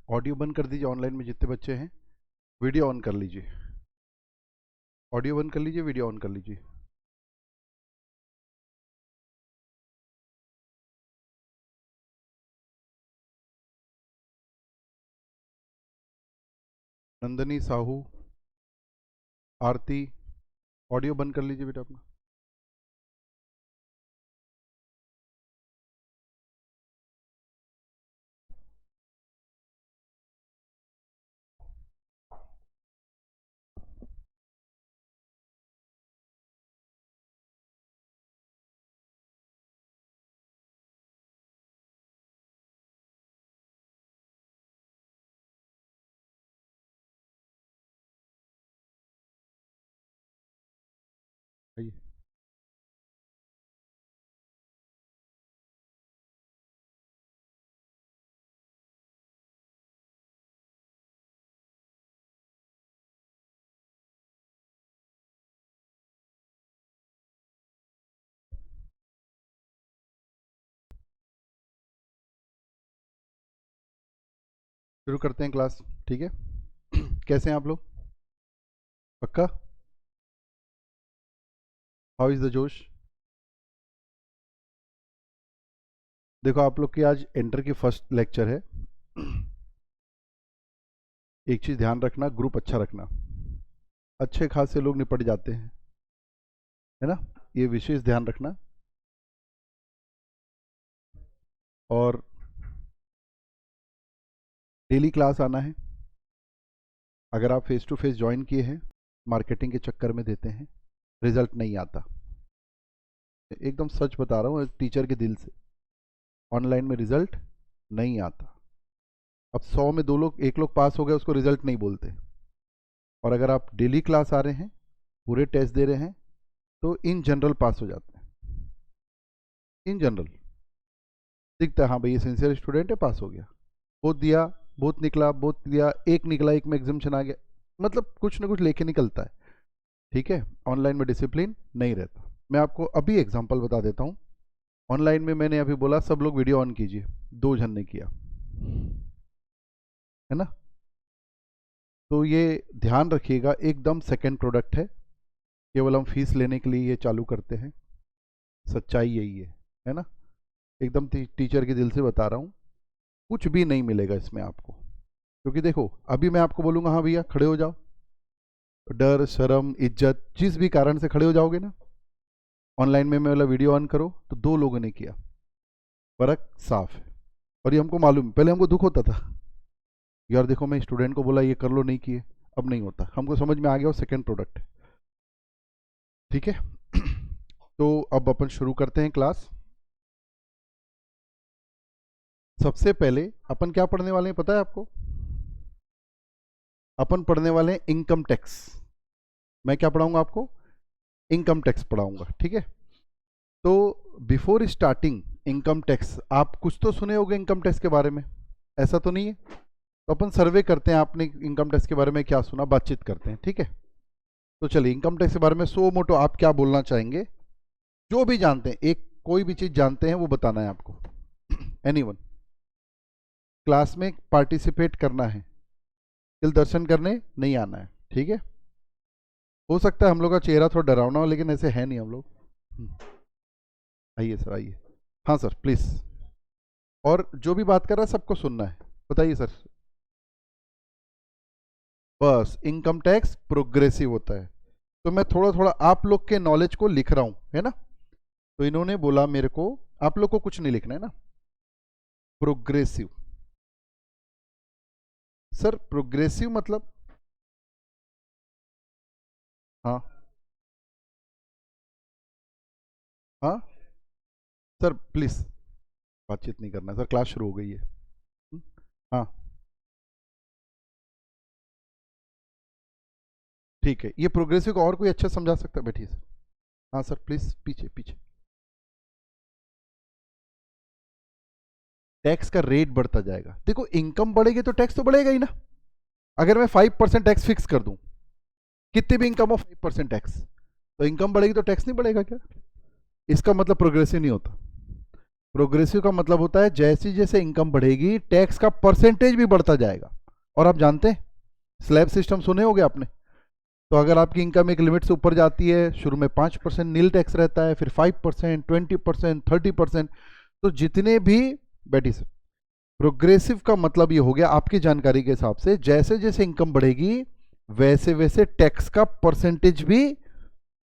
Audio बंद कर दीजिए, ऑनलाइन में जितने बच्चे हैं वीडियो ऑन कर लीजिए। ऑडियो बंद कर लीजिए, वीडियो ऑन कर लीजिए। नंदनी साहू, आरती, ऑडियो बंद कर लीजिए बेटा अपना। आइए। शुरू करते हैं क्लास, ठीक है। कैसे हैं आप लोग? पक्का? हाउ इज द जोश? देखो आप लोग की आज एंटर की फर्स्ट लेक्चर है। एक चीज ध्यान रखना, ग्रुप अच्छा रखना। अच्छे खासे लोग निपट जाते हैं, है ना, ये विशेष ध्यान रखना। और डेली क्लास आना है। अगर आप फेस टू फेस ज्वाइन किए हैं, मार्केटिंग के चक्कर में देते हैं, रिजल्ट नहीं आता। एकदम सच बता रहा हूँ टीचर के दिल से, ऑनलाइन में रिजल्ट नहीं आता। अब 100 में 2 लोग, 1 लोग पास हो गए, उसको रिजल्ट नहीं बोलते। और अगर आप डेली क्लास आ रहे हैं, पूरे टेस्ट दे रहे हैं, तो इन जनरल पास हो जाते हैं। इन जनरल दिखता है हाँ भाई ये सिंसियर स्टूडेंट है, पास हो गया। बहुत दिया, बहुत निकला, बहुत दिया, एक निकला, एक में एग्जामिशन आ गया, मतलब कुछ ना कुछ लेके निकलता है। ठीक है, ऑनलाइन में डिसिप्लिन नहीं रहता। मैं आपको अभी एग्जांपल बता देता हूँ। ऑनलाइन में मैंने अभी बोला सब लोग वीडियो ऑन कीजिए, 2 जन ने किया, है ना। तो ये ध्यान रखिएगा, एकदम सेकंड प्रोडक्ट है, केवल हम फीस लेने के लिए ये चालू करते हैं। सच्चाई यही है ना। एकदम टीचर के दिल से बता रहा हूँ, कुछ भी नहीं मिलेगा इसमें आपको। क्योंकि देखो अभी मैं आपको बोलूँगा हाँ भैया खड़े हो जाओ, डर शर्म इज्जत जिस भी कारण से खड़े हो जाओगे ना, ऑनलाइन में मैं वाला वीडियो ऑन करो तो 2 लोगों ने किया, फर्क साफ है। और ये हमको मालूम, पहले हमको दुख होता था यार, देखो मैं स्टूडेंट को बोला ये कर लो, नहीं किए। अब नहीं होता, हमको समझ में आ गया वो सेकंड प्रोडक्ट है। ठीक है। तो अब अपन शुरू करते हैं क्लास। सबसे पहले अपन क्या पढ़ने वाले हैं पता है आपको? अपन पढ़ने वाले हैं इनकम टैक्स। मैं क्या पढ़ाऊंगा आपको? इनकम टैक्स पढ़ाऊंगा, ठीक है। तो बिफोर स्टार्टिंग इनकम टैक्स, आप कुछ तो सुने होंगे इनकम टैक्स के बारे में, ऐसा तो नहीं है? तो अपन सर्वे करते हैं, आपने इनकम टैक्स के बारे में क्या सुना, बातचीत करते हैं, ठीक है। तो चलिए इनकम टैक्स के बारे में सो मोटो आप क्या बोलना चाहेंगे, जो भी जानते हैं, एक कोई भी चीज़ जानते हैं वो बताना है आपको। एनीवन, क्लास में पार्टिसिपेट करना है, तिल दर्शन करने नहीं आना है, ठीक है। हो सकता है हम लोग का चेहरा थोड़ा डरावना हो, लेकिन ऐसे है नहीं हम लोग। आइए सर आइए। हाँ सर प्लीज़। और जो भी बात कर रहा है सबको सुनना है, बताइए सर। बस इनकम टैक्स प्रोग्रेसिव होता है। तो मैं थोड़ा थोड़ा आप लोग के नॉलेज को लिख रहा हूँ, है ना। तो इन्होंने बोला मेरे को आप लोग को कुछ नहीं लिखना है ना, प्रोग्रेसिव। सर प्रोग्रेसिव मतलब? हाँ हाँ सर प्लीज, बातचीत नहीं करना सर, क्लास शुरू हो गई है। हाँ ठीक है, ये प्रोग्रेसिव को और कोई अच्छा समझा सकता है? बैठिए सर। हाँ सर प्लीज, पीछे पीछे। टैक्स का रेट बढ़ता जाएगा। देखो इनकम बढ़ेगी तो टैक्स तो बढ़ेगा ही ना। अगर मैं 5% टैक्स फिक्स कर दूं, कितनी भी इनकम हो 5% टैक्स, तो इनकम बढ़ेगी तो टैक्स नहीं बढ़ेगा क्या? इसका मतलब प्रोग्रेसिव नहीं होता। प्रोग्रेसिव का मतलब होता है जैसे जैसे इनकम बढ़ेगी टैक्स का परसेंटेज भी बढ़ता जाएगा। और आप जानते हैं स्लैब सिस्टम सुने होंगे आपने। तो अगर आपकी इनकम एक लिमिट से ऊपर जाती है, शुरू में 5% नील टैक्स रहता है, फिर 5%, 20%, 30%। तो जितने भी बैठी से प्रोग्रेसिव का मतलब ये हो गया आपकी जानकारी के हिसाब से, जैसे जैसे इनकम बढ़ेगी वैसे वैसे टैक्स का परसेंटेज भी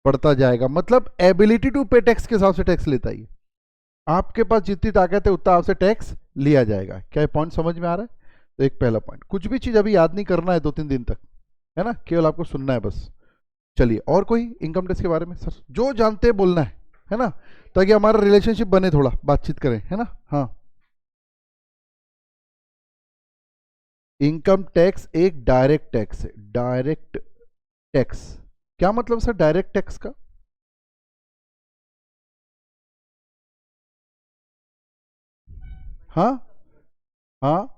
बढ़ता जाएगा। मतलब एबिलिटी टू पे टैक्स के हिसाब से टैक्स लेता ही। आपके पास जितनी ताकत है उतना आपसे टैक्स लिया जाएगा। क्या ये पॉइंट समझ में आ रहा है? तो एक पहला पॉइंट, कुछ भी चीज अभी याद नहीं करना है 2-3 दिन तक, है ना, केवल आपको सुनना है बस। चलिए, और कोई इनकम टैक्स के बारे में सर जो जानते हैं बोलना है ना, ताकि हमारा रिलेशनशिप बने, थोड़ा बातचीत करें, है ना। हाँ, इनकम टैक्स एक डायरेक्ट टैक्स है। डायरेक्ट टैक्स क्या मतलब सर डायरेक्ट टैक्स का? हाँ हाँ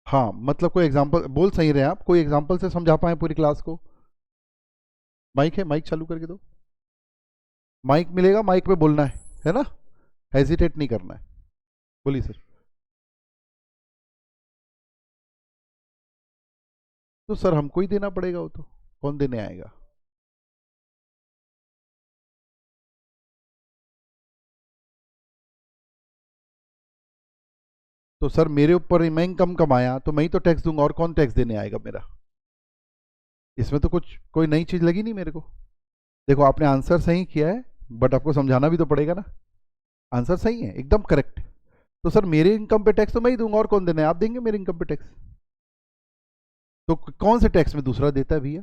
हाँ, मतलब कोई एग्जांपल बोल सही रहे हैं आप, कोई एग्जांपल से समझा पाए पूरी क्लास को? माइक है, माइक चालू करके दो। माइक मिलेगा, माइक पे बोलना है ना, हेजिटेट नहीं करना है। बोलिए सर। तो सर हमको ही देना पड़ेगा वो तो, कौन देने आएगा? तो सर मेरे ऊपर मैं इनकम कमाया तो मैं ही तो टैक्स दूंगा, और कौन टैक्स देने आएगा मेरा? इसमें तो कुछ कोई नई चीज लगी नहीं मेरे को। देखो आपने आंसर सही किया है, बट आपको समझाना भी तो पड़ेगा ना। आंसर सही है, एकदम करेक्ट। तो सर मेरे इनकम पे टैक्स तो मैं ही दूंगा, और कौन देना है? आप देंगे मेरे इनकम पे टैक्स। तो कौन से टैक्स में दूसरा देता है भैया?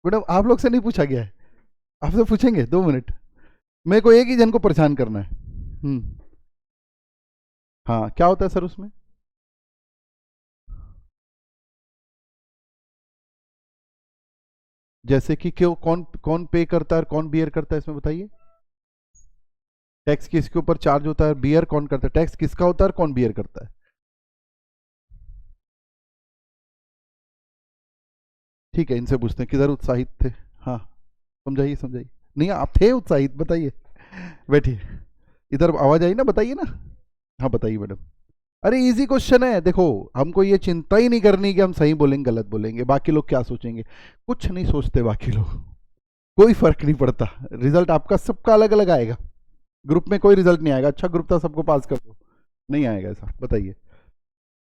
मैडम आप लोग से नहीं पूछा गया है, आपसे पूछेंगे 2 मिनट। मेरे को एक ही जन को परेशान करना है। हाँ, क्या होता है सर उसमें? जैसे कि क्यों, कौन कौन पे करता है और कौन बियर करता है, इसमें बताइए। टैक्स किसके ऊपर चार्ज होता है, बियर कौन करता है? टैक्स किसका होता है और कौन बियर करता है? ठीक है, इनसे पूछते हैं किधर उत्साहित थे। हाँ, समझाइए समझाइए। नहीं आप थे उत्साहित, बताइए। बैठिए, इधर आवाज आई ना, बताइए ना। हाँ बताइए मैडम। अरे इजी क्वेश्चन है, देखो हमको ये चिंता ही नहीं करनी कि हम सही बोलेंगे गलत बोलेंगे, बाकी लोग क्या सोचेंगे। कुछ नहीं सोचते बाकी लोग, कोई फर्क नहीं पड़ता। रिजल्ट आपका सबका अलग अलग आएगा, ग्रुप में कोई रिजल्ट नहीं आएगा। अच्छा ग्रुप था सबको पास कर दो, नहीं आएगा ऐसा। बताइए,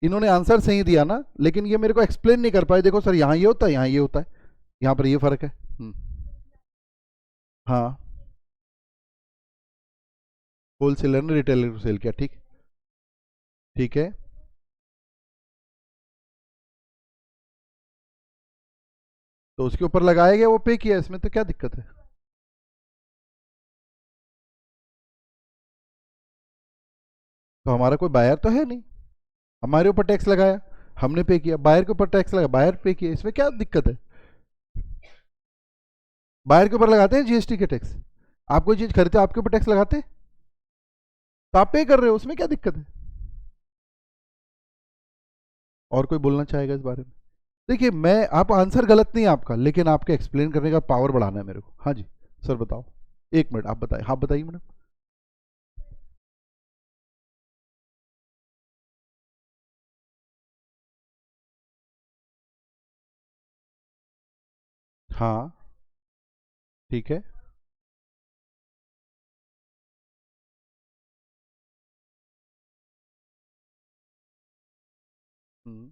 इन्होंने आंसर सही दिया ना, लेकिन ये मेरे को एक्सप्लेन नहीं कर पाए। देखो सर यहाँ ये होता है, यहाँ ये होता है, यहाँ पर ये फर्क है। हाँ, होलसेलर ने रिटेलर को सेल किया, ठीक। ठीक है, तो उसके ऊपर लगाया गया, वो पे किया, इसमें तो क्या दिक्कत है? तो हमारा कोई बायर तो है नहीं, हमारे ऊपर टैक्स लगाया, हमने पे किया। बायर के ऊपर टैक्स लगा, बायर पे किया, इसमें क्या दिक्कत है? बायर के ऊपर लगाते हैं जीएसटी के टैक्स। आप कोई चीज खरीदते आपके ऊपर टैक्स लगाते हैं, तो आप पे कर रहे हो, उसमें क्या दिक्कत है? और कोई बोलना चाहेगा इस बारे में? देखिए मैं, आप आंसर गलत नहीं है आपका, लेकिन आपके एक्सप्लेन करने का पावर बढ़ाना है मेरे को। हाँ जी सर बताओ। 1 मिनट आप बताइए, हाँ बताइए मैडम। हाँ ठीक है। हम्म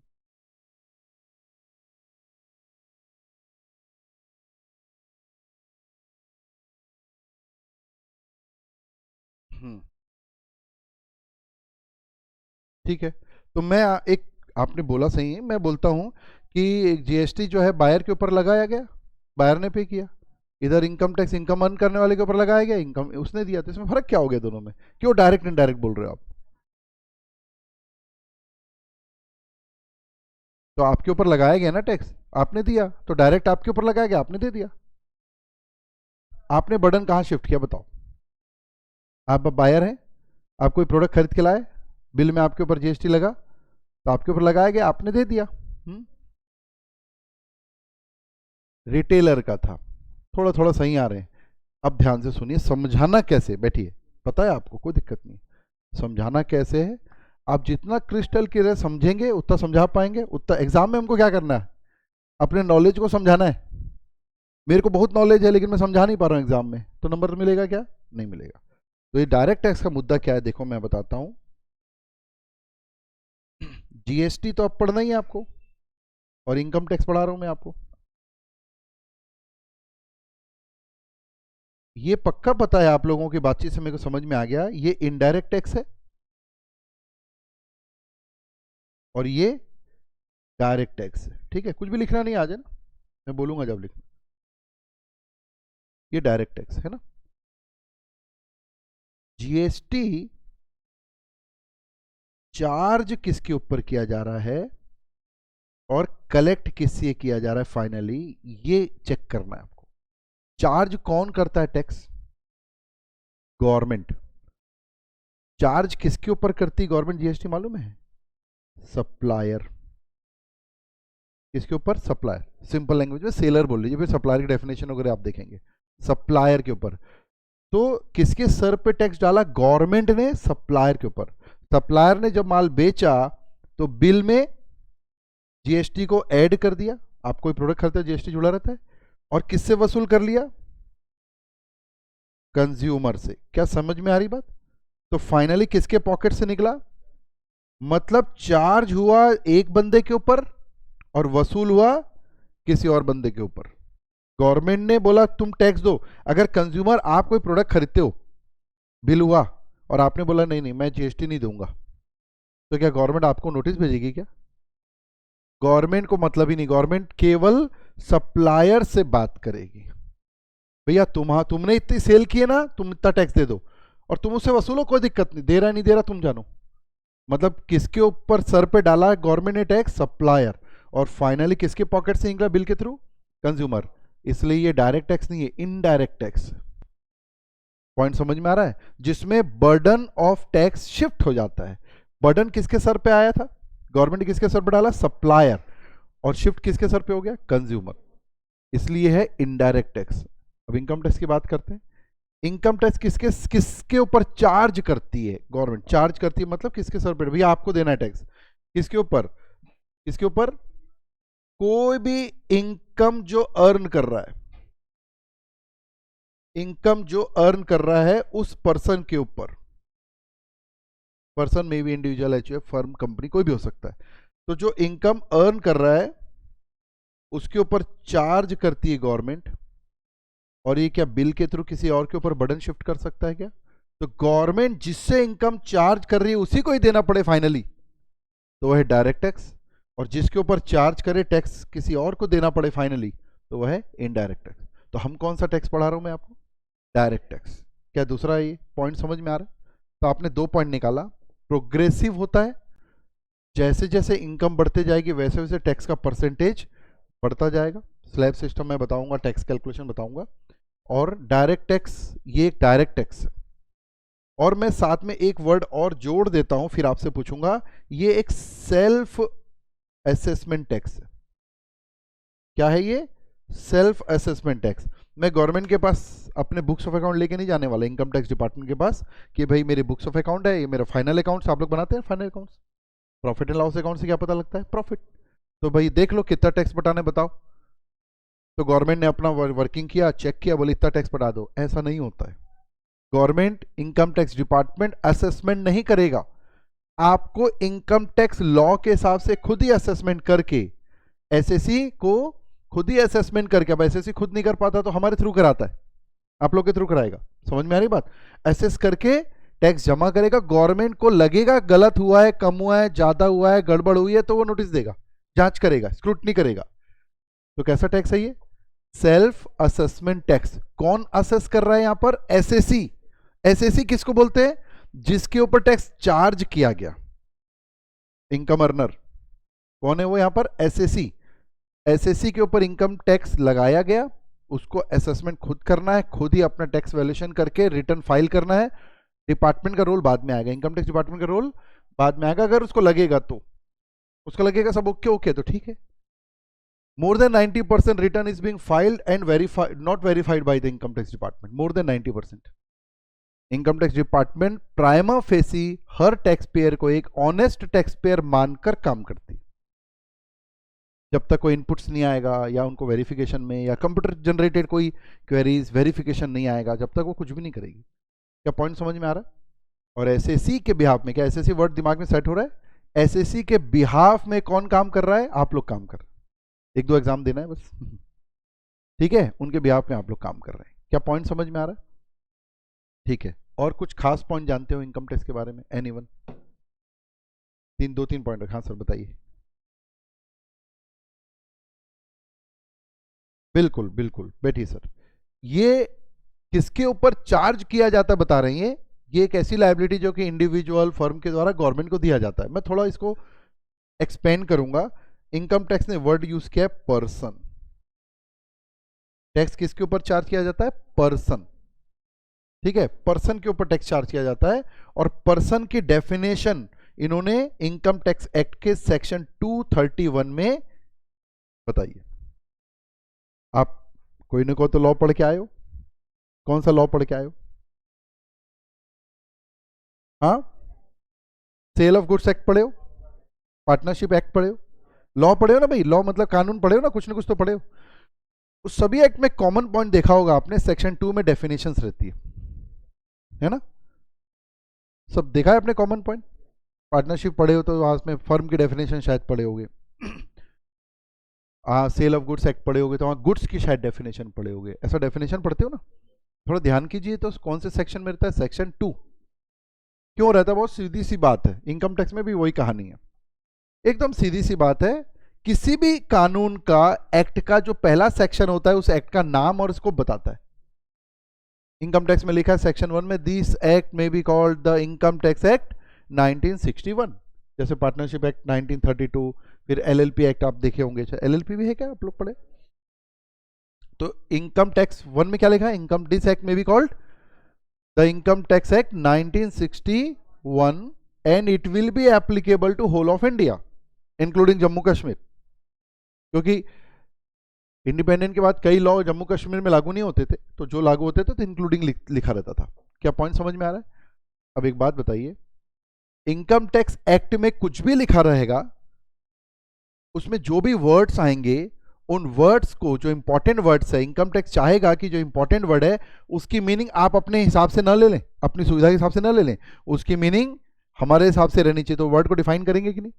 हम्म, ठीक है। तो मैं एक, आपने बोला सही है, मैं बोलता हूँ कि जीएसटी जो है बायर के ऊपर लगाया गया, बायर ने पे किया। इधर इनकम टैक्स इनकम अर्न करने वाले के ऊपर लगाया गया, इनकम उसने दिया। तो इसमें फर्क क्या हो गया दोनों में? क्यों डायरेक्ट इनडायरेक्ट बोल रहे हो आप? तो आपके ऊपर लगाया गया ना टैक्स, आपने दिया, तो डायरेक्ट आपके ऊपर लगाया गया, आपने दे दिया। आपने बर्डन कहाँ शिफ्ट किया बताओ? आप बायर हैं, आप कोई प्रोडक्ट खरीद के लाए, बिल में आपके ऊपर जीएसटी लगा, तो आपके ऊपर लगाया गया, आपने दे दिया। रिटेलर का था, थोड़ा थोड़ा सही आ रहे हैं। अब ध्यान से सुनिए, समझाना कैसे, बैठिए, पता है आपको, कोई दिक्कत नहीं। समझाना कैसे है, आप जितना क्रिस्टल क्लियर समझेंगे उतना समझा पाएंगे, उतना एग्जाम में हमको क्या करना है, अपने नॉलेज को समझाना है। मेरे को बहुत नॉलेज है लेकिन मैं समझा नहीं पा रहा हूँ एग्जाम में, तो नंबर मिलेगा क्या, नहीं मिलेगा। तो ये डायरेक्ट टैक्स का मुद्दा क्या है, देखो मैं बताता हूँ। जीएसटी तो अब पढ़ना ही है आपको, और इनकम टैक्स पढ़ा रहा हूं मैं आपको। ये पक्का पता है आप लोगों की बातचीत से मेरे को समझ में आ गया, ये इनडायरेक्ट टैक्स है और ये डायरेक्ट टैक्स है। ठीक है, कुछ भी लिखना नहीं, आ जाए ना, मैं बोलूंगा जब लिखना। ये डायरेक्ट टैक्स है ना। जीएसटी चार्ज किसके ऊपर किया जा रहा है और कलेक्ट किससे किया जा रहा है, फाइनली ये चेक करना है आपको। चार्ज कौन करता है टैक्स, गवर्नमेंट। चार्ज किसके ऊपर करती गवर्नमेंट जीएसटी, मालूम है, सप्लायर। किसके ऊपर, सप्लायर। सिंपल लैंग्वेज में सेलर बोल लीजिए, फिर सप्लायर की डेफिनेशन वगैरह आप देखेंगे। सप्लायर के ऊपर, तो किसके सर पे टैक्स डाला, गवर्नमेंट ने सप्लायर के ऊपर। सप्लायर ने जब माल बेचा तो बिल में जीएसटी को ऐड कर दिया, आप कोई प्रोडक्ट खरीदते हो जीएसटी जुड़ा रहता है, और किससे वसूल कर लिया, कंज्यूमर से। क्या समझ में आ रही बात। तो फाइनली किसके पॉकेट से निकला, मतलब चार्ज हुआ एक बंदे के ऊपर और वसूल हुआ किसी और बंदे के ऊपर। गवर्नमेंट ने बोला तुम टैक्स दो। अगर कंज्यूमर, आप कोई प्रोडक्ट खरीदते हो, बिल हुआ और आपने बोला नहीं नहीं मैं जीएसटी नहीं दूंगा, तो क्या गवर्नमेंट आपको नोटिस भेजेगी क्या, गवर्नमेंट को मतलब ही नहीं, गवर्नमेंट केवल सप्लायर से बात करेगी, भैया तुमने इतनी सेल की है ना, तुम इतना टैक्स दे दो, और तुम उससे वसूलो, कोई दिक्कत नहीं, दे रहा नहीं दे रहा तुम जानो। मतलब किसके ऊपर सर पे डाला गवर्नमेंट ने टैक्स, सप्लायर, और फाइनली किसके पॉकेट से निकला बिल के थ्रू, कंज्यूमर। इसलिए ये डायरेक्ट टैक्स नहीं है, इनडायरेक्ट टैक्स। पॉइंट समझ में आ रहा है, जिसमें बर्डन ऑफ टैक्स शिफ्ट हो जाता है। बर्डन किसके सर पे आया था, गवर्नमेंट ने किसके सर पे डाला, सप्लायर, और शिफ्ट किसके सर पे हो गया, कंज्यूमर। इसलिए है इनडायरेक्ट टैक्स। अब इनकम टैक्स की बात करते हैं। इनकम टैक्स किसके किसके ऊपर चार्ज करती है, गवर्नमेंट चार्ज करती है, मतलब किसके सर पे, भैया आपको देना है टैक्स, किसके ऊपर, किसके ऊपर, कोई भी इनकम जो अर्न कर रहा है, इनकम जो अर्न कर रहा है उस पर्सन के ऊपर। पर्सन में भी इंडिविजुअल, एचयूएफ, फर्म, कंपनी, कोई भी हो सकता है। तो जो इनकम अर्न कर रहा है उसके ऊपर चार्ज करती है गवर्नमेंट, और ये क्या बिल के थ्रू किसी और के ऊपर बर्डन शिफ्ट कर सकता है क्या, तो गवर्नमेंट जिससे इनकम चार्ज कर रही है उसी को ही देना पड़े फाइनली, तो वह है डायरेक्ट टैक्स। और जिसके ऊपर चार्ज करे टैक्स किसी और को देना पड़े फाइनली, तो वह है इनडायरेक्ट टैक्स। तो हम कौन सा टैक्स पढ़ा रहा हूं मैं आपको, डायरेक्ट टैक्स। क्या दूसरा ये पॉइंट समझ में आ रहा है। तो आपने दो पॉइंट निकाला, प्रोग्रेसिव होता है, जैसे जैसे इनकम बढ़ते जाएगी वैसे वैसे टैक्स का परसेंटेज बढ़ता जाएगा, स्लैब सिस्टम में बताऊंगा, टैक्स कैलकुलेशन बताऊंगा। और डायरेक्ट टैक्स, ये एक डायरेक्ट टैक्स है। और मैं साथ में एक वर्ड और जोड़ देता हूं, फिर आपसे पूछूंगा, ये एक सेल्फ असेसमेंट टैक्स है। क्या है ये, सेल्फ असेसमेंट टैक्स। मैं गवर्नमेंट के पास अपने बुक्स ऑफ अकाउंट लेके नहीं जाने वाला, इनकम टैक्स डिपार्टमेंट के पास, कि भाई मेरे बुक्स ऑफ अकाउंट है, ये मेरा फाइनल अकाउंट्स आप लोग बनाते हैं, final accounts, profit and loss account से क्या पता लगता है, प्रॉफिट। तो भाई देख लो कितना टैक्स बटाने बताओ, तो गवर्नमेंट ने अपना वर्किंग किया, चेक किया, बोले इतना टैक्स बटा दो। ऐसा नहीं होता है। Government income tax department assessment नहीं करेगा, आपको इनकम टैक्स लॉ के हिसाब से खुद ही असेसमेंट करके, एसएससी को खुद ही असेसमेंट करके, अब एसएससी खुद नहीं कर पाता तो हमारे थ्रू कराता है, आप लोग के थ्रू कराएगा। समझ में आ रही बात, असेस करके टैक्स जमा करेगा, गवर्नमेंट को लगेगा गलत हुआ है, कम हुआ है, ज्यादा हुआ है, गड़बड़ हुई है, तो वो नोटिस देगा, जांच करेगा, स्क्रूटनी करेगा। तो कैसा टैक्स है ये, सेल्फ असेसमेंट टैक्स। कौन असेस कर रहा है यहां पर, एसएससी। एसएससी किसको बोलते हैं, जिसके ऊपर टैक्स चार्ज किया गया, इनकम अर्नर। कौन है वो यहां पर, एसएससी। एसएससी के ऊपर इनकम टैक्स लगाया गया, उसको असेसमेंट खुद करना है, खुद ही अपना टैक्स वैल्यूएशन करके रिटर्न फाइल करना है। डिपार्टमेंट का रोल बाद में आएगा, इनकम टैक्स डिपार्टमेंट का रोल बाद में आएगा, अगर उसको लगेगा तो, उसको लगेगा सब ओके ओके तो ठीक है। more than 90% return is being filed and verified, not verified by the income tax department. more than 90% income tax department prima facie हर टैक्स पेयर को एक ऑनेस्ट टैक्स पेयर मानकर काम करती। जब तक कोई इनपुट्स नहीं आएगा या उनको वेरिफिकेशन में या कंप्यूटर जनरेटेड कोई क्वेरीज वेरिफिकेशन नहीं आएगा, जब तक वो कुछ भी नहीं करेगी। क्या पॉइंट समझ में आ रहा है? और एसएससी के बिहाफ में, क्या एसएससी वर्ड दिमाग में सेट हो रहा है? एसएससी के बिहाफ में कौन काम कर रहा है? आप लोग काम कर रहे हैं। एक दो एग्जाम देना है बस ठीक है, उनके बिहाफ में आप लोग काम कर रहे हैं। क्या पॉइंट समझ में आ रहा है? ठीक है, और कुछ खास पॉइंट जानते हो इनकम टैक्स के बारे में? एनीवन? दो तीन पॉइंट। हाँ सर बताइए। बिल्कुल बिल्कुल बैठिए सर। ये किसके ऊपर चार्ज किया जाता है बता रहे हैं? ये एक ऐसी लायबिलिटी जो कि इंडिविजुअल फर्म के द्वारा गवर्नमेंट को दिया जाता है। मैं थोड़ा इसको एक्सपेंड करूंगा। इनकम टैक्स ने वर्ड यूज किया है पर्सन। टैक्स किसके ऊपर चार्ज किया जाता है? पर्सन। ठीक है, पर्सन के ऊपर टैक्स चार्ज किया जाता है। और पर्सन की डेफिनेशन इन्होंने इनकम टैक्स एक्ट के सेक्शन 231 में बताइए। आप कोई न कोई तो लॉ पढ़ के आए हो। कौन सा लॉ पढ़ के आए हो? हाँ, सेल ऑफ गुड्स एक्ट पढ़े हो, पार्टनरशिप एक्ट पढ़े हो, लॉ पढ़े हो ना भाई। लॉ मतलब कानून पढ़े हो ना, कुछ ना कुछ तो पढ़े हो। उस सभी एक्ट में कॉमन पॉइंट देखा होगा आपने, सेक्शन 2 में डेफिनेशंस रहती है ना? सब देखा है आपने कॉमन पॉइंट। पार्टनरशिप पढ़े हो तो वहां में फर्म की डेफिनेशन शायद पढ़े होगे। सेल ऑफ गुड्स एक्ट पढ़े होगे तो वहां गुड्स की शायद डेफिनेशन पढ़े होगे। ऐसा डेफिनेशन पढ़ते हो ना? थोड़ा ध्यान कीजिए। तो कौन से सेक्शन में रहता है? सेक्शन 2। क्यों रहता है? बहुत सीधी सी बात है, इनकम टैक्स में भी वही कहानी है। एकदम सीधी सी बात है। किसी भी कानून का, एक्ट का जो पहला सेक्शन होता है उस एक्ट का नाम और स्कोप बताता है। इनकम टैक्स में लिखा है सेक्शन 1 में, दिस एक्ट में be called the income tax act 1961। जैसे पार्टनरशिप एक्ट 1932, फिर एलएलपी एक्ट आप देखे होंगे। एलएलपी भी है क्या आप लोग पढ़े? तो इनकम टैक्स 1 में क्या लिखा है? इनकम दिस एक्ट में be called the income tax act 1961 and it will be applicable to whole of India including Jammu Kashmir. क्योंकि इंडिपेंडेंट के बाद कई लॉ जम्मू कश्मीर में लागू नहीं होते थे, तो जो लागू होते थे तो इंक्लूडिंग लिखा रहता था। क्या पॉइंट समझ में आ रहा है? अब एक बात बताइए, इनकम टैक्स एक्ट में कुछ भी लिखा रहेगा, उसमें जो भी वर्ड्स आएंगे उन वर्ड्स को, जो इंपॉर्टेंट वर्ड्स है, इनकम टैक्स चाहेगा कि जो इंपॉर्टेंट वर्ड है उसकी मीनिंग आप अपने हिसाब से ना ले लें, अपनी सुविधा के हिसाब से ना ले लें, उसकी मीनिंग हमारे हिसाब से रहनी चाहिए। तो वर्ड को डिफाइन करेंगे कि नहीं?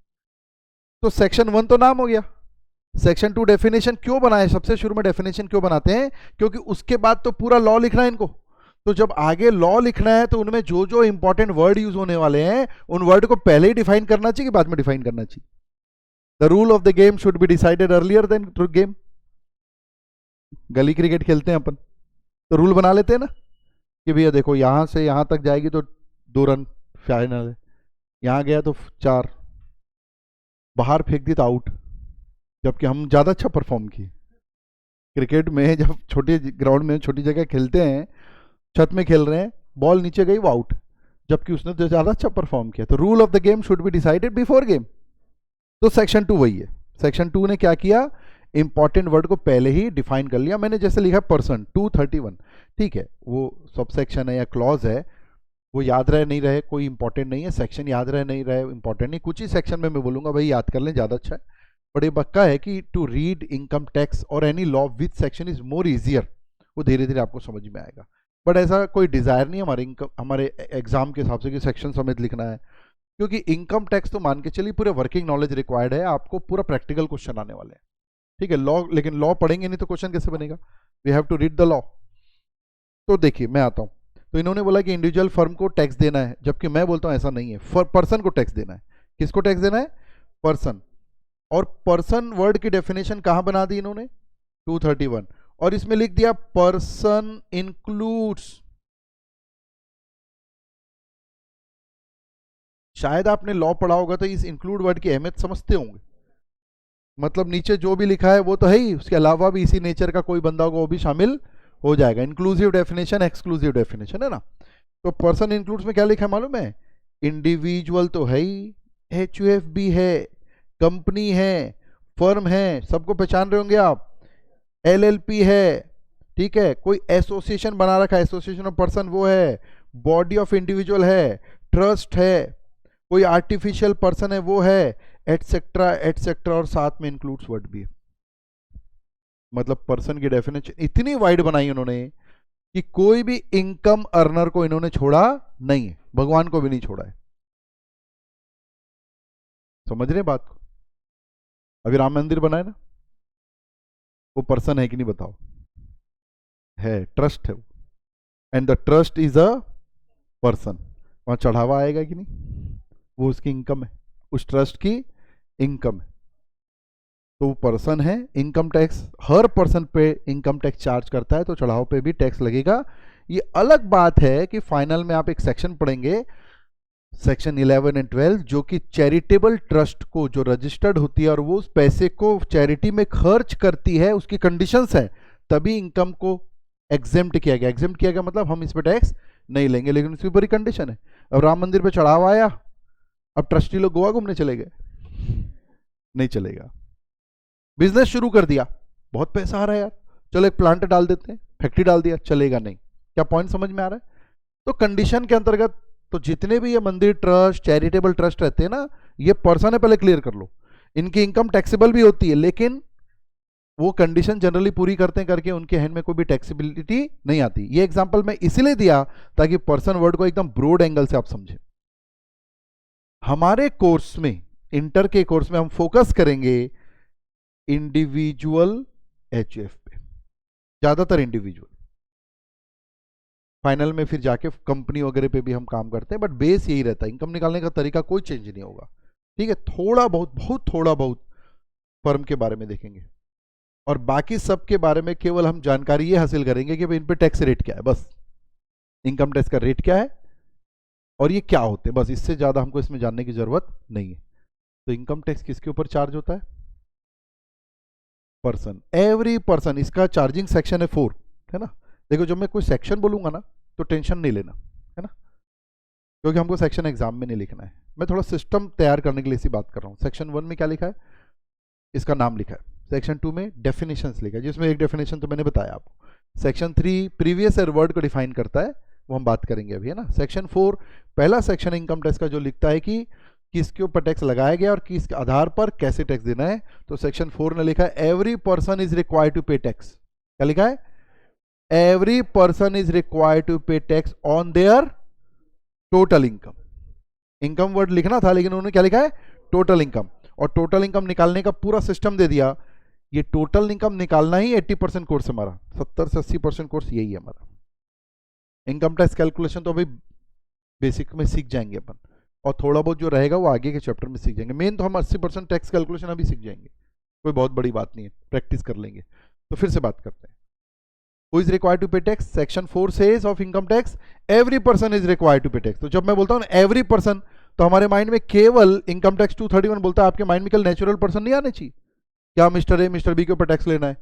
तो सेक्शन 1 तो नाम हो गया। सेक्शन 2 डेफिनेशन क्यों बनाए? सबसे शुरू में डेफिनेशन क्यों बनाते हैं? क्योंकि उसके बाद तो पूरा लॉ लिखना है इनको। तो जब आगे लॉ लिखना है तो उनमें जो जो इंपॉर्टेंट वर्ड यूज होने वाले हैं उन वर्ड को पहले ही डिफाइन करना चाहिए कि बाद में डिफाइन करना चाहिए। The rule of the game should be decided earlier than game. गली क्रिकेट खेलते हैं अपन तो रूल बना लेते हैं ना कि भैया देखो यहां से यहां तक जाएगी तो 2 रन फाइनल है, यहां गया तो 4, बाहर फेंक दी तो आउट। जबकि हम ज़्यादा अच्छा परफॉर्म किए। क्रिकेट में जब छोटे ग्राउंड में छोटी जगह खेलते हैं, छत में खेल रहे हैं, बॉल नीचे गई वो आउट, जबकि उसने तो ज़्यादा अच्छा परफॉर्म किया। तो rule of the game should be decided before game. तो सेक्शन 2 वही है। सेक्शन 2 ने क्या किया? इंपॉर्टेंट वर्ड को पहले ही डिफाइन कर लिया। मैंने जैसे लिखा पर्सन 231, ठीक है, वो सब सेक्शन है या क्लॉज है, वो याद रहे नहीं रहे कोई इंपॉर्टेंट नहीं है। सेक्शन याद रहे नहीं रहे इंपॉर्टेंट नहीं। कुछ ही सेक्शन में मैं बोलूंगा भाई याद कर लें, ज़्यादा अच्छा है। बट ये पक्का है कि टू रीड इनकम टैक्स और any law with section is more easier. वो धीरे धीरे आपको समझ में आएगा। बट ऐसा कोई डिज़ायर नहीं हमारे एग्जाम के हिसाब से कि सेक्शन समेत लिखना है, क्योंकि इनकम टैक्स तो मान के चलिए पूरे वर्किंग नॉलेज रिक्वायर्ड है। आपको पूरा प्रैक्टिकल क्वेश्चन आने वाले हैं, ठीक है। लॉ, लेकिन लॉ पढ़ेंगे नहीं तो क्वेश्चन कैसे बनेगा? We have to read the law. तो देखिए मैं आता हूँ। तो इन्होंने बोला कि इंडिविजुअल फर्म को टैक्स देना है, जबकि मैं बोलता हूँ ऐसा नहीं है। पर्सन को टैक्स देना है। किसको टैक्स देना है? पर्सन। और पर्सन वर्ड की डेफिनेशन कहां बना दी इन्होंने? 231। और इसमें लिख दिया पर्सन इंक्लूड्स। शायद आपने लॉ पढ़ा होगा तो इस इंक्लूड वर्ड की अहमियत समझते होंगे। मतलब नीचे जो भी लिखा है वो तो है ही, उसके अलावा भी इसी नेचर का कोई बंदा होगा वो भी शामिल हो जाएगा। इंक्लूसिव डेफिनेशन, एक्सक्लूसिव डेफिनेशन है ना। तो पर्सन इंक्लूड्स में क्या लिखा है मालूम है? इंडिविजुअल तो है ही, HUF भी है, कंपनी है, फर्म है, सबको पहचान रहे होंगे आप, एलएलपी है, ठीक है, कोई एसोसिएशन बना रखा है, एसोसिएशन ऑफ पर्सन वो है, बॉडी ऑफ इंडिविजुअल है, ट्रस्ट है, कोई आर्टिफिशियल पर्सन है वो है, एटसेट्रा एटसेट्रा, और साथ में इंक्लूड्स वर्ड भी है। मतलब पर्सन की डेफिनेशन इतनी वाइड बनाई उन्होंने कि कोई भी इनकम अर्नर को इन्होंने छोड़ा नहीं है, भगवान को भी नहीं छोड़ा है। समझ रहे हैं बात को? अभी राम मंदिर बनाए ना, वो पर्सन है कि नहीं बताओ? है, ट्रस्ट है वो, and the trust is a person. वहां चढ़ावा आएगा कि नहीं? वो उसकी इनकम है, उस ट्रस्ट की इनकम है, तो वो पर्सन है। इनकम टैक्स हर पर्सन पे इनकम टैक्स चार्ज करता है, तो चढ़ाव पे भी टैक्स लगेगा। ये अलग बात है कि फाइनल में आप एक सेक्शन पढ़ेंगे, सेक्शन 11 एंड 12, जो कि चैरिटेबल ट्रस्ट को जो रजिस्टर्ड होती है और वो उस पैसे को चैरिटी में खर्च करती है, उसकी कंडीशंस है, तभी इनकम को एग्जेम्प्ट किया गया। एग्जेम्प्ट किया गया मतलब हम इस पर टैक्स नहीं लेंगे, लेकिन उसकी ऊपर ही कंडीशन है। अब राम मंदिर पे चढ़ावा आया, अब ट्रस्टी लोग गोवा घूमने चले गए? नहीं चलेगा। बिजनेस शुरू कर दिया, बहुत पैसा आ रहा है यार, चलो एक प्लांट डाल देते हैं, फैक्ट्री डाल दिया, चलेगा नहीं। क्या पॉइंट समझ में आ रहा है? तो कंडीशन के अंतर्गत तो जितने भी ये मंदिर ट्रस्ट, चैरिटेबल ट्रस्ट रहते हैं ना, ये पर्सन है, पहले क्लियर कर लो। इनकी इनकम टैक्सेबल भी होती है, लेकिन वो कंडीशन जनरली पूरी करते करके उनके हैंड में कोई भी टैक्सेबिलिटी नहीं आती। ये एग्जांपल मैं इसलिए दिया ताकि पर्सन वर्ड को एकदम ब्रॉड एंगल से आप समझें। हमारे कोर्स में, इंटर के कोर्स में, हम फोकस करेंगे इंडिविजुअल एचयूएफ पे, ज्यादातर इंडिविजुअल। फाइनल में फिर जाके कंपनी वगैरह पे भी हम काम करते हैं, बट बेस यही रहता है, इनकम निकालने का तरीका कोई चेंज नहीं होगा, ठीक है। थोड़ा बहुत, बहुत थोड़ा बहुत फर्म के बारे में देखेंगे, और बाकी सब के बारे में केवल हम जानकारी ये हासिल करेंगे कि भाई इन पे टैक्स रेट क्या है, बस इनकम टैक्स का रेट क्या है और ये क्या होते हैं, बस इससे ज़्यादा हमको इसमें जानने की ज़रूरत नहीं है। तो इनकम टैक्स किसके ऊपर चार्ज होता है? Person, every person. इसका चार्जिंग सेक्शन है 4, है ना। देखो जब मैं कोई सेक्शन बोलूँगा ना तो टेंशन नहीं लेना, है ना, क्योंकि हमको सेक्शन एग्जाम में नहीं लिखना है। मैं थोड़ा सिस्टम तैयार करने के लिए इसी बात कर रहा हूँ। सेक्शन 1 में क्या लिखा है, इसका नाम लिखा है। सेक्शन 2 में डेफिनेशंस लिखा है, जिसमें एक डेफिनेशन तो मैंने बताया आपको। सेक्शन 3 प्रीवियस ईयर वर्ड को डिफाइन करता है, वो हम बात करेंगे अभी, है ना। सेक्शन 4 पहला सेक्शन इनकम टैक्स का जो लिखता है कि किसके ऊपर टैक्स लगाया गया और किस आधार पर कैसे टैक्स देना है। तो सेक्शन 4 ने लिखा है every person is required to pay tax. क्या लिखा है? Every person is required to pay tax on their total income. Income word लिखना था, लेकिन उन्होंने क्या लिखा है? Total income. और टोटल इनकम निकालने का पूरा सिस्टम दे दिया। ये टोटल इनकम निकालना ही 80% कोर्स हमारा, 70 से 80% कोर्स यही है हमारा। इनकम टैक्स कैलकुलेशन तो अभी बेसिक में सीख जाएंगे अपन, और थोड़ा बहुत जो रहेगा वो आगे के चैप्टर में सीख जाएंगे। मेन तो हम 80% टैक्स कैलकुलेशन अभी सीख जाएंगे, कोई बहुत बड़ी बात नहीं है, प्रैक्टिस कर लेंगे। तो फिर से बात करते हैं। Who is required to pay tax? Section 4 says of income tax, every person is required to pay tax. तो जब मैं बोलता हूँ एवरी पर्सन, तो हमारे माइंड में केवल इनकम टैक्स 231 बोलता है, आपके माइंड में केवल नेचुरल पर्सन नहीं आने चाहिए। क्या मिस्टर ए मिस्टर बी के ऊपर टैक्स लेना है?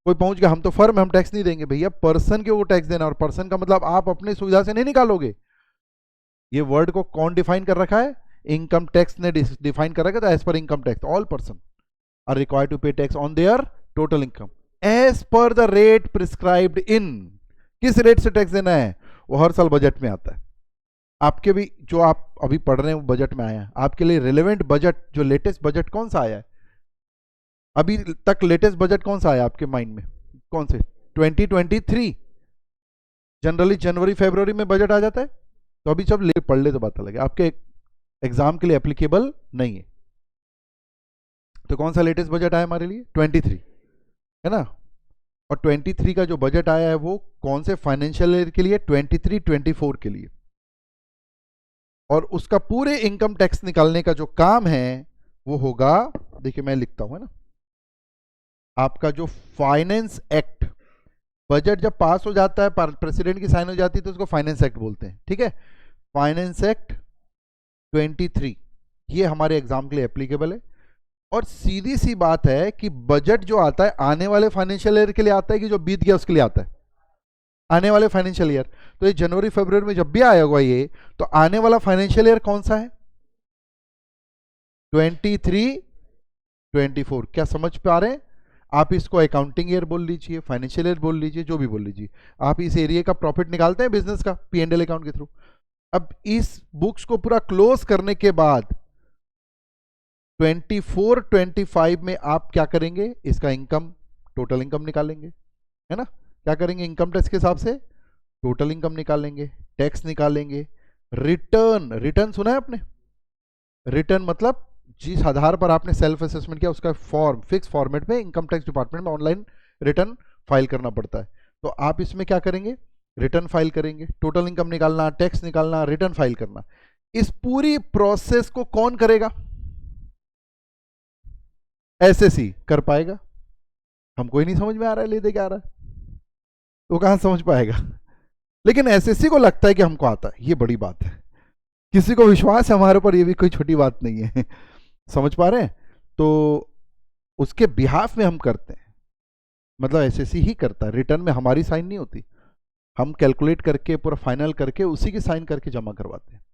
कोई पहुंच गया, हम तो फर्म है, हम टैक्स नहीं देंगे। भैया पर्सन के ऊपर टैक्स देना, और पर्सन का मतलब आप अपनी सुविधा से नहीं निकालोगे। ये वर्ड को कौन डिफाइन कर रखा है? इनकम टैक्स ने डिफाइन कर रखा था। As per income tax all persons are required to pay tax on their total income as per the rate prescribed in. किस रेट से टैक्स देना है वो हर साल बजट में आता है। आपके भी जो आप अभी पढ़ रहे हैं वो बजट में आया है। आपके लिए रिलेवेंट बजट, जो लेटेस्ट बजट कौन सा आया है अभी तक? लेटेस्ट बजट कौन सा आया आपके माइंड में? कौन से? 2023। जनरली जनवरी फरवरी में बजट आ जाता है, तो अभी जब पढ़ ले तो बात अलग है, आपके एग्जाम के लिए एप्लीकेबल नहीं है। तो कौन सा लेटेस्ट बजट आया हमारे लिए? 23, है ना। और 23 का जो बजट आया है वो कौन से फाइनेंशियल ईयर के लिए? 23-24 के लिए। और उसका पूरे इनकम टैक्स निकालने का जो काम है वो होगा, देखिए मैं लिखता हूं, है ना, आपका जो फाइनेंस एक्ट, बजट जब पास हो जाता है, प्रेसिडेंट की साइन हो जाती है, तो उसको फाइनेंस एक्ट बोलते हैं, ठीक है। फाइनेंस एक्ट 23 ये हमारे एग्जाम के लिए एप्लीकेबल है। और सीधी सी बात है कि बजट जो आता है आने वाले फाइनेंशियल ईयर के लिए आता है कि जो बीत गया उसके लिए आता है? आने वाले फाइनेंशियल ईयर। तो ये जनवरी फरवरी में जब भी आया होगा ये, तो आने वाला फाइनेंशियल ईयर कौन सा है? 24। क्या समझ पा रहे हैं? आप इसको अकाउंटिंग ईयर बोल लीजिए, फाइनेंशियल ईयर बोल लीजिए, जो भी बोल लीजिए, आप इस एरिया का प्रॉफिट निकालते हैं बिजनेस का P&L अकाउंट के थ्रू। अब इस बुक्स को पूरा क्लोज करने के बाद 24-25 में आप क्या करेंगे? इसका इनकम, टोटल इनकम निकालेंगे, है ना? क्या करेंगे? इनकम टैक्स के हिसाब से टोटल इनकम निकालेंगे, टैक्स निकालेंगे, रिटर्न, रिटर्न सुना है आपने? रिटर्न मतलब जिस आधार पर आपने सेल्फ असेसमेंट किया उसका फॉर्म फिक्स फॉर्मेट में इनकम टैक्स डिपार्टमेंट में ऑनलाइन रिटर्न फाइल करना पड़ता है। तो आप इसमें क्या करेंगे? रिटर्न फाइल करेंगे, टोटल इनकम निकालना, टैक्स निकालना, रिटर्न फाइल करना। इस पूरी प्रोसेस को कौन करेगा? एसएससी कर पाएगा? हमको ही नहीं समझ में आ रहा है, ले दे क्या आ रहा है, वो कहां समझ पाएगा? लेकिन एसएससी को लगता है कि हमको आता है, ये बड़ी बात है। किसी को विश्वास है हमारे ऊपर, ये भी कोई छोटी बात नहीं है। समझ पा रहे हैं? तो उसके बिहाफ में हम करते हैं, मतलब एसएससी ही करता है, रिटर्न में हमारी साइन नहीं होती, हम कैलकुलेट करके पूरा फाइनल करके उसी की साइन करके जमा करवाते हैं।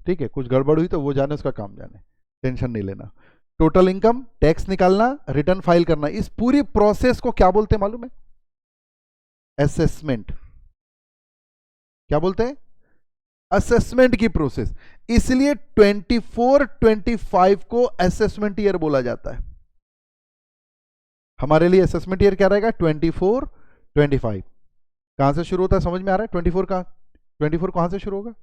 ठीक है, कुछ गड़बड़ हुई तो वो जाने, उसका काम जाने, टेंशन नहीं लेना। टोटल इनकम, टैक्स निकालना, रिटर्न फाइल करना, इस पूरी प्रोसेस को क्या बोलते हैं मालूम है? असेसमेंट। क्या बोलते हैं? असेसमेंट की प्रोसेस। इसलिए 24-25 को असेसमेंट ईयर बोला जाता है। हमारे लिए असेसमेंट ईयर क्या रहेगा? 24-25। कहां से शुरू होता है, समझ में आ रहा है? 24 का 24 कहां से शुरू होगा?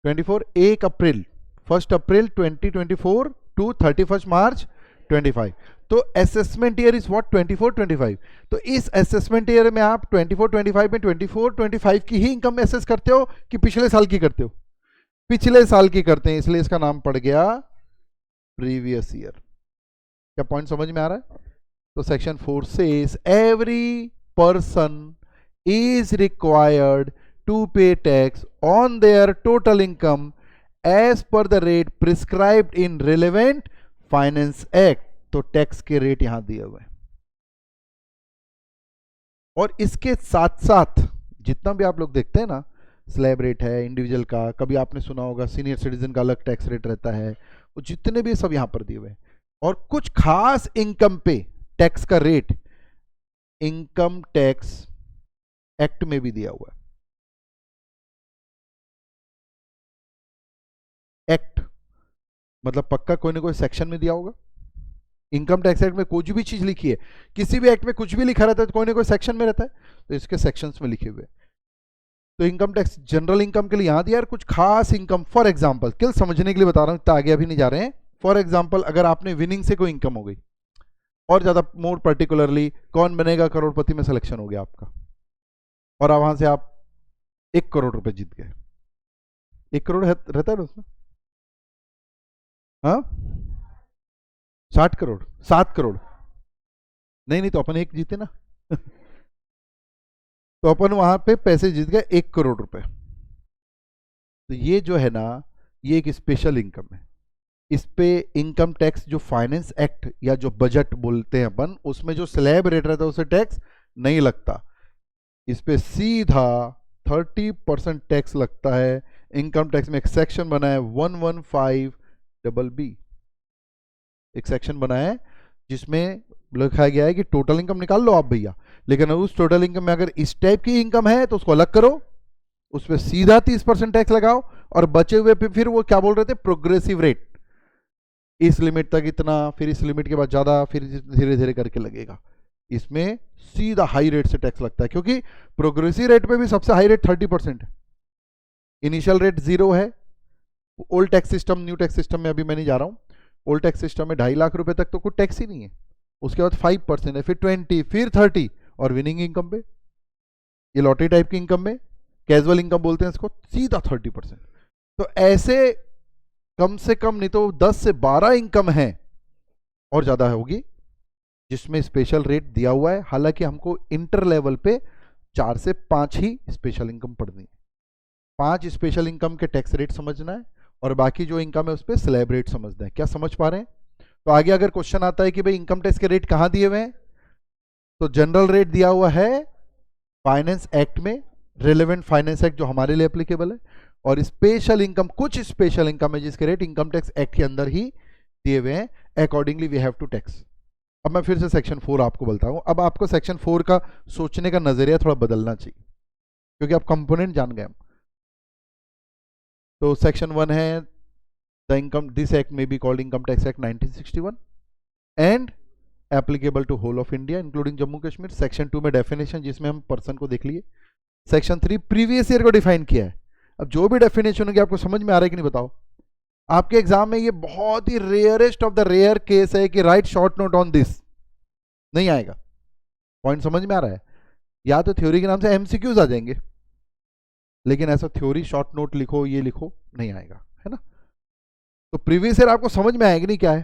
24 1 अप्रैल, 1 अप्रैल 2024 टू 31 मार्च 25। तो असेसमेंट ईयर इज व्हाट? 24-25। तो इस असेसमेंट ईयर में आप 24-25 में 24-25 की ही इनकम एसेस करते हो कि पिछले साल की करते हो? पिछले साल की करते हैं, इसलिए इसका नाम पड़ गया प्रीवियस ईयर। क्या पॉइंट समझ में आ रहा है? तो section 4 says every person is required to pay tax on their total income as per the rate prescribed in relevant finance act। तो टैक्स के रेट यहां दिए हुए हैं, और इसके साथ साथ जितना भी आप लोग देखते हैं ना, स्लैब रेट है इंडिविजुअल का, कभी आपने सुना होगा सीनियर सिटीजन का अलग टैक्स रेट रहता है, वो जितने भी सब यहां पर दिए हुए हैं। और कुछ खास इनकम पे टैक्स का रेट इनकम टैक्स एक्ट में भी दिया हुआ है। एक्ट मतलब पक्का कोई ना कोई सेक्शन में दिया होगा। इनकम टैक्स एक्ट में कुछ भी चीज लिखी है, किसी भी एक्ट में कुछ भी लिखा रहता है तो कोई ना कोई सेक्शन में रहता है, तो इसके सेक्शंस में लिखे हुए। तो इनकम टैक्स जनरल इनकम के लिए यहां दिया, कुछ खास इनकम, फॉर एग्जांपल केवल समझने के लिए बता रहा हूं, इतना आगे अभी नहीं जा रहे हैं। फॉर एग्जांपल अगर आपने विनिंग से कोई इनकम हो गई, और ज्यादा मोर पर्टिकुलरली कौन बनेगा करोड़पति में सिलेक्शन हो गया आपका, और वहां से आप 1 करोड़ रुपए जीत गए। 1 करोड़ रहता है ना उसमें? हाँ, 60 करोड़, 7 करोड़ नहीं, तो अपन 1 जीते ना। तो अपन वहां पे पैसे जीत गए 1 करोड़ रुपए। तो ये जो है ना, ये एक स्पेशल इनकम है। इस पे इनकम टैक्स जो फाइनेंस एक्ट या जो बजट बोलते हैं अपन, उसमें जो स्लैब रेट रहता है उसे टैक्स नहीं लगता। इस पे सीधा 30% टैक्स लगता है। इनकम टैक्स में एक सेक्शन बना है 115BB, एक सेक्शन बना है जिसमें लिखा गया है कि टोटल इनकम निकाल लो आप भैया, लेकिन उस टोटल इनकम में अगर इस टाइप की इनकम है तो उसको अलग करो, उस पर सीधा 30% टैक्स लगाओ, और बचे हुए पे फिर वो क्या बोल रहे थे, प्रोग्रेसिव रेट, इस लिमिट तक इतना, फिर इस लिमिट के बाद ज्यादा, फिर धीरे धीरे करके लगेगा। इसमें सीधा हाई रेट से टैक्स लगता है, क्योंकि प्रोग्रेसिव रेट पे भी सबसे हाई रेट 30% है। इनिशियल रेट 0 है। Old tax system, new tax system में अभी मैं नहीं जा रहा हूं। ओल्ड टैक्स सिस्टम में 2.5 लाख रुपए तक तो कोई टैक्स ही नहीं है, उसके बाद 5% है, फिर 20, फिर 30, और विनिंग इनकम पे, ये लॉटरी टाइप की इनकम में, कैजुअल इनकम बोलते हैं इसको, सीधा 30%। तो ऐसे कम से कम नहीं तो 10 से 12 इनकम है और ज्यादा होगी जिसमें स्पेशल रेट दिया हुआ है। हालांकि हमको इंटर लेवल पे 4 से 5 ही स्पेशल इनकम पढ़नी है। 5 स्पेशल इनकम के टैक्स रेट समझना है, और बाकी जो इनकम है उस पर स्लैब रेट समझना है। क्या समझ पा रहे हैं? तो आगे अगर क्वेश्चन आता है कि भाई इनकम टैक्स के रेट कहां दिए हुए हैं, तो जनरल रेट दिया हुआ है फाइनेंस एक्ट में, रिलेवेंट फाइनेंस एक्ट जो हमारे लिए एप्लीकेबल है, और स्पेशल इनकम, कुछ स्पेशल इनकम है जिसके रेट इनकम टैक्स एक्ट के अंदर ही दिए हुए हैं, accordingly we have to tax. अब मैं फिर से सेक्शन 4 आपको बोलता हूँ। अब आपको सेक्शन 4 का सोचने का नजरिया थोड़ा बदलना चाहिए, क्योंकि आप कंपोनेंट जान गए। तो सेक्शन 1 है द इनकम, दिस एक्ट में be called income tax act 1961 and applicable to whole of India including Jammu Kashmir. Section 2 में डेफिनेशन, जिसमें हम पर्सन को देख लिए। सेक्शन 3 प्रीवियस ईयर को डिफाइन किया है। अब जो भी डेफिनेशन होगी आपको समझ में आ रहा है कि नहीं बताओ। आपके एग्जाम में ये बहुत ही rarest of the rare case है कि write short note on this, नहीं आएगा। पॉइंट समझ में आ रहा है? या तो थ्योरी के नाम से एमसीक्यूज आ जाएंगे, लेकिन ऐसा थ्योरी शॉर्ट नोट लिखो, ये लिखो, नहीं आएगा, है ना। तो प्रीवियस ईयर आपको समझ में आएगा नहीं क्या है,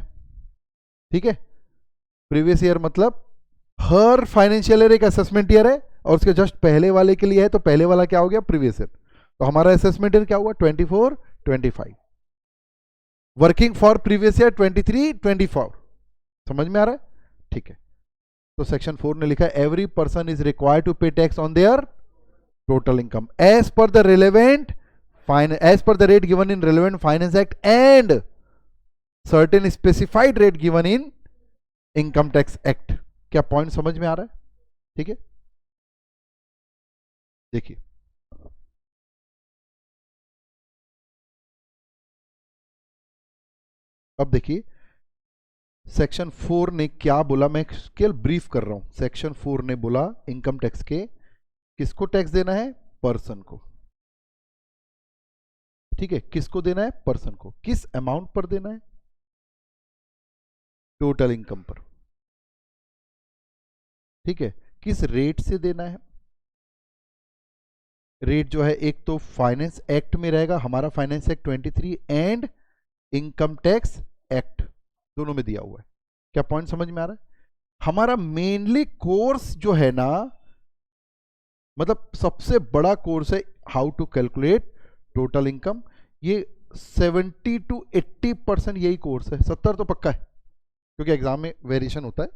ठीक है। प्रीवियस ईयर मतलब हर फाइनेंशियल ईयर एक असेसमेंट ईयर है, और उसके जस्ट पहले वाले के लिए है, तो पहले वाला क्या हो गया, प्रीवियस ईयर। तो हमारा असेसमेंट ईयर क्या हुआ, 24 25, वर्किंग फॉर प्रीवियस ईयर 23 24। समझ में आ रहा है? ठीक है। तो सेक्शन 4 ने लिखा है every person is required to pay tax on their total income as per the relevant as per the rate given in relevant finance act and certain specified rate given in income tax act. क्या point समझ में आ रहा है? ठीक है, देखिए अब देखिए सेक्शन 4 ने क्या बोला, मैं केवल ब्रीफ कर रहा हूं। सेक्शन 4 ने बोला इनकम टैक्स के किसको टैक्स देना है, पर्सन को, ठीक है। किसको देना है, पर्सन को। किस अमाउंट पर देना है, टोटल इनकम पर, ठीक है। किस रेट से देना है, रेट जो है एक तो फाइनेंस एक्ट में रहेगा, हमारा finance act 23 and income tax act दोनों में दिया हुआ है। क्या पॉइंट समझ में आ रहा है? हमारा मेनली कोर्स जो है ना, मतलब सबसे बड़ा कोर्स है how to calculate total income. ये 70 to 80% यही कोर्स है, 70 तो पक्का है, क्योंकि एग्जाम में वेरिएशन होता है,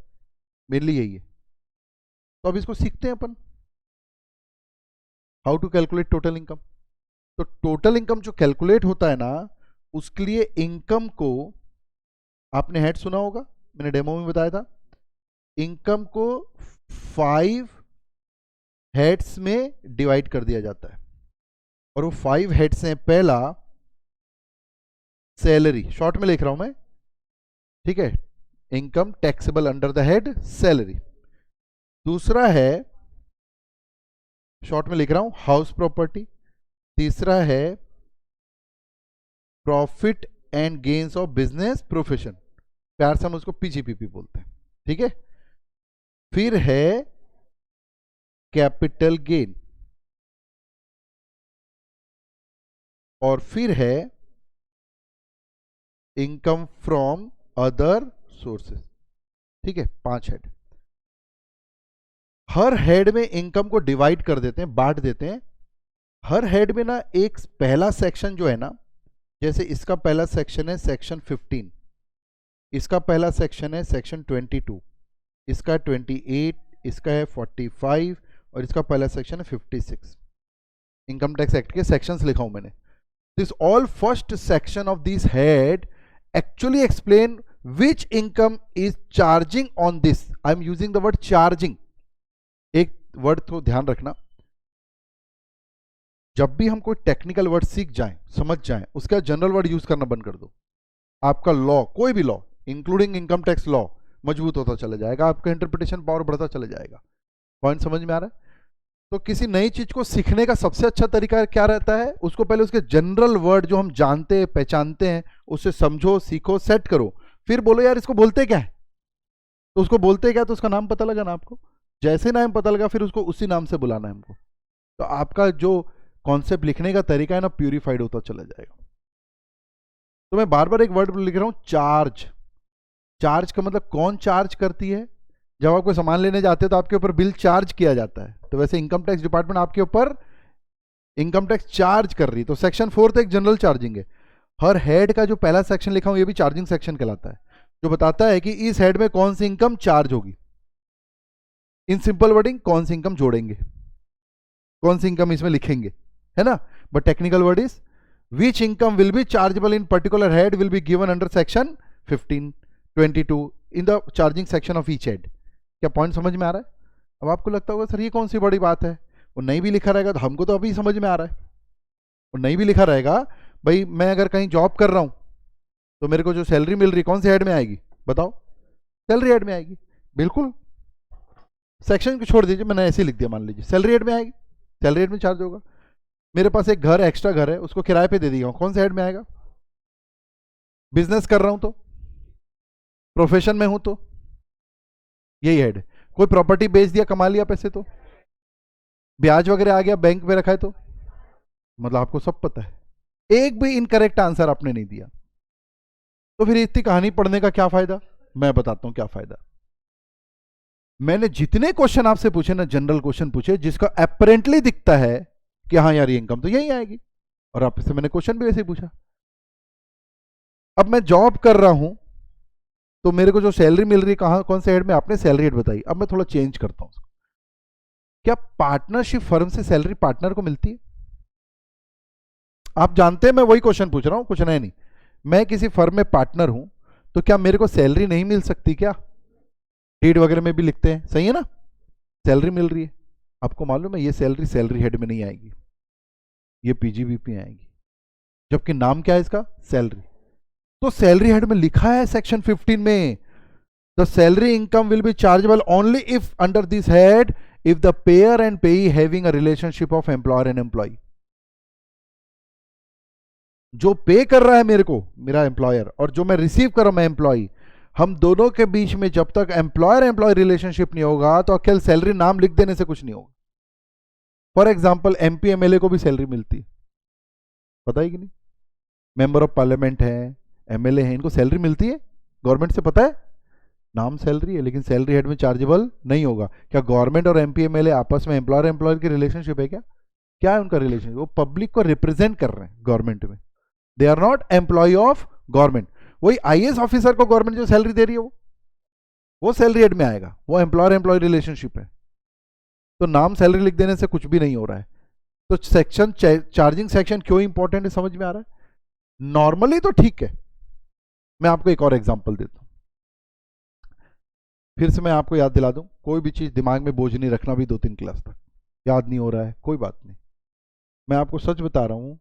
मेनली यही है। तो अब इसको सीखते हैं अपन, how to calculate total income. तो टोटल इनकम जो कैलकुलेट होता है ना, उसके लिए इनकम को, आपने हेड सुना होगा, मैंने डेमो में बताया था, इनकम को 5 हेड्स में डिवाइड कर दिया जाता है, और वो 5 हेड्स हैं। पहला सैलरी, शॉर्ट में लिख रहा हूं मैं, ठीक है, income taxable under the head salary. दूसरा है, शॉर्ट में लिख रहा हूं, हाउस प्रॉपर्टी। तीसरा है profit and gains of business profession, प्यार से हम उसको पीजीपीपी बोलते हैं, ठीक है। फिर है कैपिटल गेन, और फिर है इनकम फ्रॉम अदर सोर्सेस, ठीक है। 5 हेड। हर हेड में इनकम को डिवाइड कर देते हैं, बांट देते हैं। हर हेड में ना एक पहला सेक्शन जो है ना, जैसे इसका पहला सेक्शन है सेक्शन 15, इसका पहला सेक्शन है सेक्शन 22, इसका 28, इसका है 45, और इसका पहला सेक्शन है 56। इनकम टैक्स एक्ट के सेक्शंस लिखा हूं मैंने। This all first section of this head actually explain which income is charging on this. I am using the word charging. एक वर्ड तो ध्यान रखना, जब भी हम कोई टेक्निकल वर्ड सीख जाएं, समझ जाएं, उसका जनरल वर्ड यूज करना बंद कर दो। आपका लॉ, कोई भी law including income tax law, मजबूत होता चला जाएगा, आपका इंटरप्रिटेशन पावर बढ़ता चला जाएगा। पॉइंट समझ में आ रहा है? तो किसी नई चीज को सीखने का सबसे अच्छा तरीका क्या रहता है, उसको पहले उसके जनरल वर्ड जो हम जानते हैं, पहचानते हैं, उससे समझो, सीखो, सेट करो, फिर बोलो यार इसको बोलते क्या है। तो उसको बोलते क्या, तो उसका नाम पता लगा ना आपको, जैसे नाम पता लगा फिर उसको उसी नाम से बुलाना है हमको। तो आपका जो कॉन्सेप्ट लिखने का तरीका है ना, प्यूरिफाइड होता चला जाएगा। तो मैं बार बार एक वर्ड लिख रहा हूं, चार्ज। चार्ज का मतलब कौन चार्ज करती है, जब आप कोई सामान लेने जाते हैं तो आपके ऊपर बिल चार्ज किया जाता है, तो वैसे इनकम टैक्स डिपार्टमेंट आपके ऊपर इनकम टैक्स चार्ज कर रही। तो सेक्शन 4 तो एक जनरल चार्जिंग है। हर हेड का जो पहला सेक्शन लिखा हूं ये भी चार्जिंग सेक्शन कहलाता है, जो बताता है कि इस हेड में कौन सी इनकम चार्ज होगी। इन सिंपल वर्डिंग, कौन सी इनकम जोड़ेंगे, कौन सी इनकम इसमें लिखेंगे, है ना। But technical word is which income will be chargeable in particular head will be given under section 15, 22 in the charging section of each head. क्या पॉइंट समझ में आ रहा है? अब आपको लगता होगा सर ये कौन सी बड़ी बात है, वो नहीं भी लिखा रहेगा तो हमको तो अभी समझ में आ रहा है। वो नहीं भी लिखा रहेगा, भाई मैं अगर कहीं जॉब कर रहा हूँ तो मेरे को जो सैलरी मिल रही कौन से हेड में आएगी बताओ? सैलरी हेड में आएगी। बिल्कुल, सेक्शन को छोड़ दीजिए, मैंने ऐसे ही लिख दिया, मान लीजिए सैलरी हेड में आएगी, सैलरी हेड में चार्ज होगा। मेरे पास एक घर, एक्स्ट्रा घर है, उसको किराए पे दे दिया हूँ, कौन से हेड में आएगा? बिजनेस कर रहा हूँ तो, प्रोफेशन में हूँ तो, यही हेड। कोई प्रॉपर्टी बेच दिया, कमा लिया पैसे तो, ब्याज वगैरह आ गया बैंक में रखा है तो, मतलब आपको सब पता है। एक भी इनकरेक्ट आंसर आपने नहीं दिया, तो फिर इतनी कहानी पढ़ने का क्या फायदा? मैं बताता हूं क्या फायदा। मैंने जितने क्वेश्चन आपसे पूछे ना, जनरल क्वेश्चन पूछे जिसका अपेरेंटली दिखता है कि हाँ यार ये इनकम तो यही आएगी, और आपसे मैंने क्वेश्चन भी वैसे ही पूछा। अब मैं जॉब कर रहा हूं तो मेरे को जो सैलरी मिल रही है कहां, कौन से हेड में? आपने सैलरी हेड बताई। अब मैं थोड़ा चेंज करता हूं, क्या पार्टनरशिप फर्म से सैलरी पार्टनर को मिलती है? आप जानते हैं मैं वही क्वेश्चन पूछ रहा हूं, कुछ नया नहीं। मैं किसी फर्म में पार्टनर हूं तो क्या मेरे को सैलरी नहीं मिल सकती क्या? डीड वगैरह में भी लिखते हैं, सही है ना? सैलरी मिल रही है। आपको मालूम है ये सैलरी सैलरी हेड में नहीं आएगी, ये पीजीबीपी आएगी, जबकि नाम क्या है इसका? सैलरी। तो सैलरी हेड में लिखा है सेक्शन 15 में, the salary income will be chargeable only if under this head if the payer and payee having a relationship of employer and employ. जो पे कर रहा है मेरे को मेरा एम्प्लॉयर, और जो मैं रिसीव कर रहा हूं मैं एम्प्लॉय, हम दोनों के बीच में जब तक एम्प्लॉयर एम्प्लॉय रिलेशनशिप नहीं होगा तो अकेले सैलरी नाम लिख देने से कुछ नहीं होगा। फॉर एग्जाम्पल एमपी एमएलए को भी सैलरी मिलती है, पता है कि नहीं? मेंबर ऑफ पार्लियामेंट है, एमएलए है, इनको सैलरी मिलती है गवर्नमेंट से, पता है? नाम सैलरी है, लेकिन सैलरी हेड में चार्जेबल नहीं होगा। क्या गवर्नमेंट और एमपी एमएलए आपस में एम्प्लॉयर एम्प्लॉयर की रिलेशनशिप है क्या? क्या है उनका रिलेशन? वो पब्लिक को रिप्रेजेंट कर रहे हैं गवर्नमेंट में, they are not employ of government. वही आईएएस ऑफिसर को गवर्नमेंट जो सैलरी दे रही है वो सैलरी हेड में आएगा, वो एम्प्लॉयर एम्प्लॉय रिलेशनशिप है। तो नाम सैलरी लिख देने से कुछ भी नहीं हो रहा है। तो सेक्शन, चार्जिंग सेक्शन क्यों इंपॉर्टेंट है समझ में आ रहा है? नॉर्मली तो ठीक है, मैं आपको एक और एग्जांपल देता हूं, फिर से मैं आपको याद दिला दूं, कोई भी चीज दिमाग में बोझ नहीं रखना भी 2-3 क्लास तक, याद नहीं हो रहा है कोई बात नहीं, मैं आपको सच बता रहा हूं।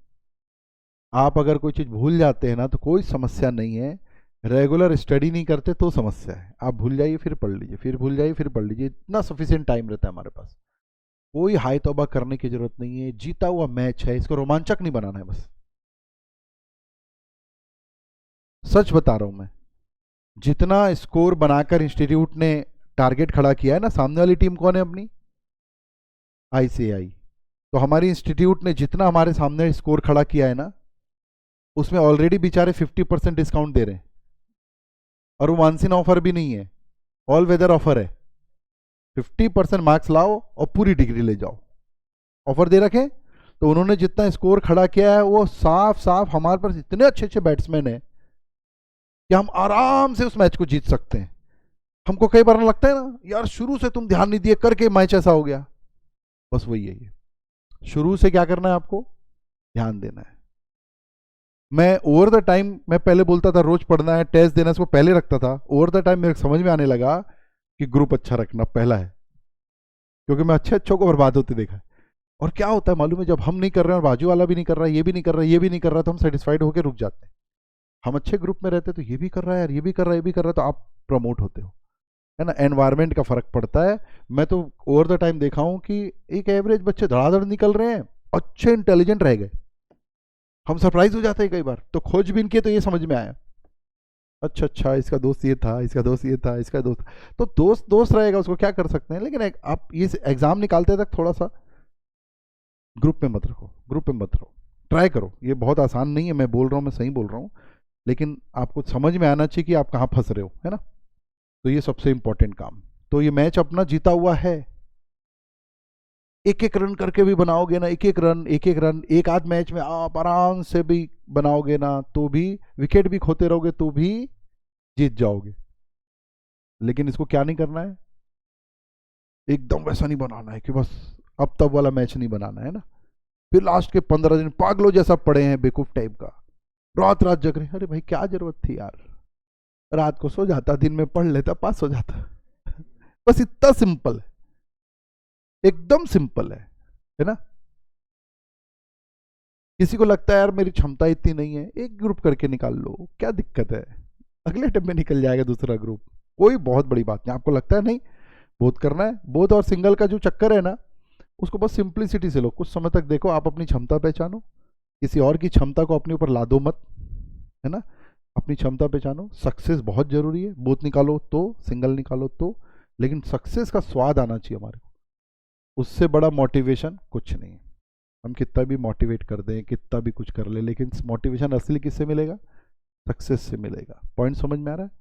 आप अगर कोई चीज भूल जाते हैं ना तो कोई समस्या नहीं है, रेगुलर स्टडी नहीं करते तो समस्या है। आप भूल जाइए फिर पढ़ लीजिए, फिर भूल जाइए फिर पढ़ लीजिए, इतना सफिशिएंट टाइम रहता है हमारे पास। कोई हाई तौबा करने की जरूरत नहीं है, जीता हुआ मैच है, इसको रोमांचक नहीं बनाना है बस। सच बता रहा हूं मैं, जितना स्कोर बनाकर इंस्टीट्यूट ने टारगेट खड़ा किया है ना, सामने वाली टीम कौन है अपनी? आईसीआई। तो हमारी इंस्टीट्यूट ने जितना हमारे सामने स्कोर खड़ा किया है ना, उसमें ऑलरेडी बेचारे 50% डिस्काउंट दे रहे हैं, और वो मानसिन ऑफर भी नहीं है, ऑल वेदर ऑफर है। 50% मार्क्स लाओ और पूरी डिग्री ले जाओ, ऑफर दे रखे। तो उन्होंने जितना स्कोर खड़ा किया है वो साफ साफ, हमारे पास इतने अच्छे अच्छे बैट्समैन हैं कि हम आराम से उस मैच को जीत सकते हैं। हमको कई बार लगता है ना यार शुरू से तुम ध्यान नहीं दिए करके मैच ऐसा हो गया, बस वही है ये, शुरू से क्या करना है आपको? ध्यान देना है। मैं ओवर द टाइम, मैं पहले बोलता था रोज पढ़ना है, टेस्ट देना, इसको पहले रखता था। ओवर द टाइम मेरे समझ में आने लगा कि ग्रुप अच्छा रखना पहला है, क्योंकि मैं अच्छे अच्छों को बर्बाद होते देखा है। और क्या होता है मालूम है, जब हम नहीं कर रहे हैं और बाजू वाला भी नहीं कर रहा है, ये भी नहीं कर रहा है, ये भी नहीं कर रहा, तो हम सेटिस्फाइड होकर रुक जाते हैं। हम अच्छे ग्रुप में रहते तो ये भी कर रहा है यार, ये भी कर रहा है, ये भी कर रहा है, तो आप प्रमोट होते हो, है ना? एनवायरमेंट का फर्क पड़ता है। मैं तो ओवर द टाइम देखा हूं कि एक एवरेज बच्चे धड़ाधड़ निकल रहे हैं, अच्छे इंटेलिजेंट रह गए। हम सरप्राइज हो जाते हैं कई बार, तो खोजबीन किए तो ये समझ में आया, अच्छा अच्छा इसका दोस्त ये था, इसका दोस्त ये था, इसका दोस्त। तो दोस्त दोस्त रहेगा, उसको क्या कर सकते हैं। लेकिन आप ये एग्जाम निकालते तक थोड़ा सा ग्रुप में मत रखो, ग्रुप में मत रहो, ट्राई करो। ये बहुत आसान नहीं है, मैं बोल रहा हूँ, मैं सही बोल रहा हूँ, लेकिन आपको समझ में आना चाहिए कि आप कहाँ फंस रहे हो, है ना? तो ये सबसे इंपॉर्टेंट काम। तो ये मैच अपना जीता हुआ है, एक एक रन करके भी बनाओगे ना, एक एक रन एक एक रन, एक आध मैच में आप आराम से भी बनाओगे ना, तो भी विकेट भी खोते रहोगे तो भी जीत जाओगे। लेकिन इसको क्या नहीं करना है, एकदम वैसा नहीं बनाना है कि बस अब तब वाला मैच नहीं बनाना है ना। फिर लास्ट के 15 दिन पागलों जैसा पड़े हैं बेवकूफ टाइप का, रात रात जग रहे हैं। अरे भाई क्या जरूरत थी यार, रात को सो जाता, दिन में पढ़ लेता, पास हो जाता। बस इतना सिंपल है, एकदम सिंपल है ना। किसी को लगता है यार मेरी क्षमता इतनी नहीं है, एक ग्रुप करके निकाल लो, क्या दिक्कत है, अगले अटेम्प्ट में निकल जाएगा दूसरा ग्रुप, कोई बहुत बड़ी बात नहीं। आपको लगता है नहीं बोध करना है, बोध और सिंगल का जो चक्कर है ना, उसको बस सिंप्लिसिटी से लो, कुछ समय तक देखो, आप अपनी क्षमता पहचानो, किसी और की क्षमता को अपने ऊपर लादो मत, है ना। अपनी क्षमता पहचानो, सक्सेस बहुत जरूरी है, बोध निकालो तो, सिंगल निकालो तो, लेकिन सक्सेस का स्वाद आना चाहिए हमारे को, उससे बड़ा मोटिवेशन कुछ नहीं है। हम कितना भी मोटिवेट कर दें, कितना भी कुछ कर ले, लेकिन मोटिवेशन असली किससे मिलेगा, सक्सेस से मिलेगा। पॉइंट समझ में आ रहा है,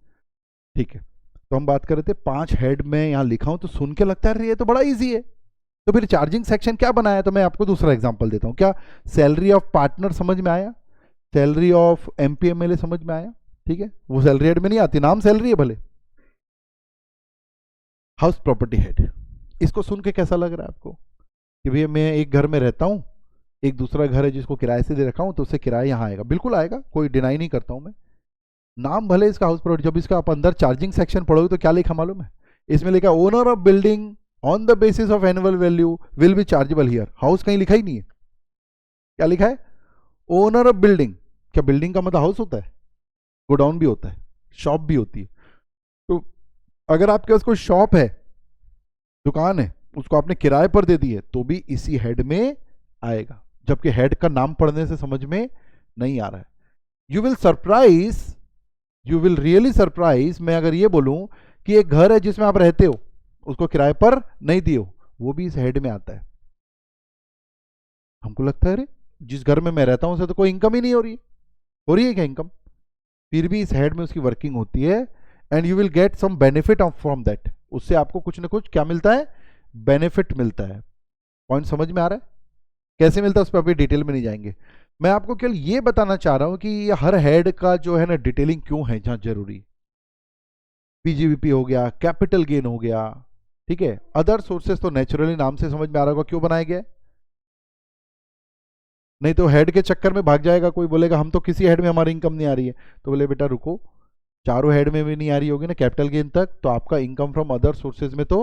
ठीक है। तो हम बात कर रहे थे 5 हेड में यहाँ लिखा हूं तो सुन के लगता है ये तो बड़ा इजी है, तो फिर चार्जिंग सेक्शन क्या बनाया। तो मैं आपको दूसरा एग्जांपल देता हूं, क्या सैलरी ऑफ पार्टनर समझ में आया, सैलरी ऑफ एमपीएमएलए समझ में आया, ठीक है। वो सैलरी हेड में नहीं आती, नाम सैलरी है भले। हाउस प्रॉपर्टी हेड, इसको सुन के कैसा लग रहा है आपको कि भैया मैं एक घर में रहता हूं, एक दूसरा घर है जिसको किराए से दे रखा हूं, तो उससे किराया यहाँ आएगा, बिल्कुल आएगा, कोई डिनाई नहीं करता हूं मैं। नाम भले इसका हाउस प्रॉपर्टी, जब इसका आप अंदर चार्जिंग सेक्शन पढ़ोगे तो क्या लिखा मालूम है, इसमें लिखा owner of building on the basis of annual value will be chargeable here. House कहीं लिखा ही नहीं है, क्या लिखा है, ओनर ऑफ बिल्डिंग। क्या बिल्डिंग का मतलब हाउस होता है, गोडाउन भी होता है, शॉप भी होती है। तो अगर आपके पास कोई शॉप है, दुकान है, उसको आपने किराए पर दे दी है तो भी इसी हेड में आएगा, जबकि हेड का नाम पढ़ने से समझ में नहीं आ रहा है। You will surprise, you will really surprise, मैं अगर ये बोलूं कि एक घर है जिसमें आप रहते हो, उसको किराए पर नहीं दिए हो, वो भी इस हेड में आता है। हमको लगता है अरे जिस घर में मैं रहता हूं उसे तो कोई इनकम ही नहीं हो रही है क्या इनकम, फिर भी इस हेड में उसकी वर्किंग होती है, and you will get some benefit from that, उससे आपको कुछ ना कुछ क्या मिलता है, बेनिफिट मिलता है। पॉइंट समझ में आ रहा है, कैसे मिलता है उस पर अभी डिटेल में नहीं जाएंगे। मैं आपको केवल ये बताना चाह रहा हूं कि ये हर हेड का जो है ना डिटेलिंग क्यों है जहां जरूरी। पीजीवीपी हो गया, कैपिटल गेन हो गया, ठीक है। अदर सोर्सेस तो नेचुरली नाम से समझ में आ रहा होगा क्यों बनाया गया, नहीं तो हेड के चक्कर में भाग जाएगा, कोई बोलेगा हम तो किसी हेड में हमारी इनकम नहीं आ रही है, तो बोले बेटा रुको, चारों हेड में भी नहीं आ रही होगी ना कैपिटल गेन तक, तो आपका इनकम फ्रॉम अदर सोर्सेज में तो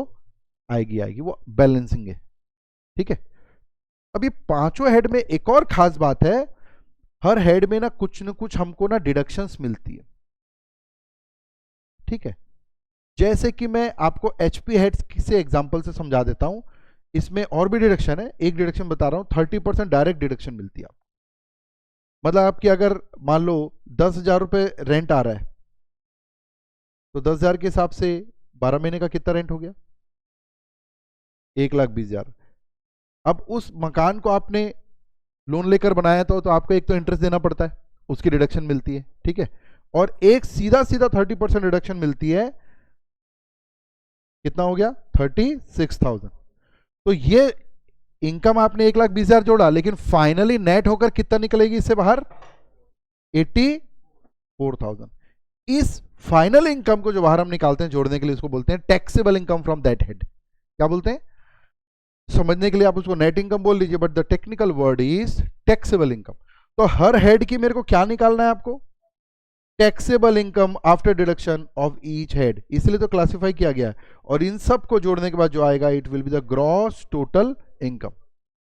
आएगी, वो बैलेंसिंग है, ठीक है। अब ये पांचों हेड में एक और खास बात है, हर हेड में ना कुछ हमको ना डिडक्शंस मिलती है, ठीक है। जैसे कि मैं आपको एचपी हेड से एग्जांपल से समझा देता हूं, इसमें और भी डिडक्शन है, एक डिडक्शन बता रहा हूं, 30% डायरेक्ट डिडक्शन मिलती है आपको। मतलब आपकी अगर मान लो 10,000 रुपए रेंट आ रहा है, तो 10,000 के हिसाब से 12 महीने का कितना रेंट हो गया, 1,20,000। अब उस मकान को आपने लोन लेकर बनाया तो आपको एक तो इंटरेस्ट देना पड़ता है, उसकी डिडक्शन मिलती है, ठीक है। और एक सीधा सीधा 30% डिडक्शन मिलती है, कितना हो गया 36,000। तो ये इनकम आपने 1,20,000 जोड़ा, लेकिन फाइनली नेट होकर कितना निकलेगी इससे बाहर, 84,000। इस फाइनल इनकम को जो बाहर हम निकालते हैं जोड़ने के लिए, उसको बोलते हैं taxable income from that head. क्या बोलते हैं, समझने के लिए आप उसको नेट इनकम बोल लीजिए, but the technical word is taxable income. तो हर हेड की मेरे को क्या निकालना है आपको, taxable income after deduction of each head, इसलिए तो क्लासिफाई किया गया है। और इन सब को जोड़ने के बाद जो आएगा, it will be the gross total income,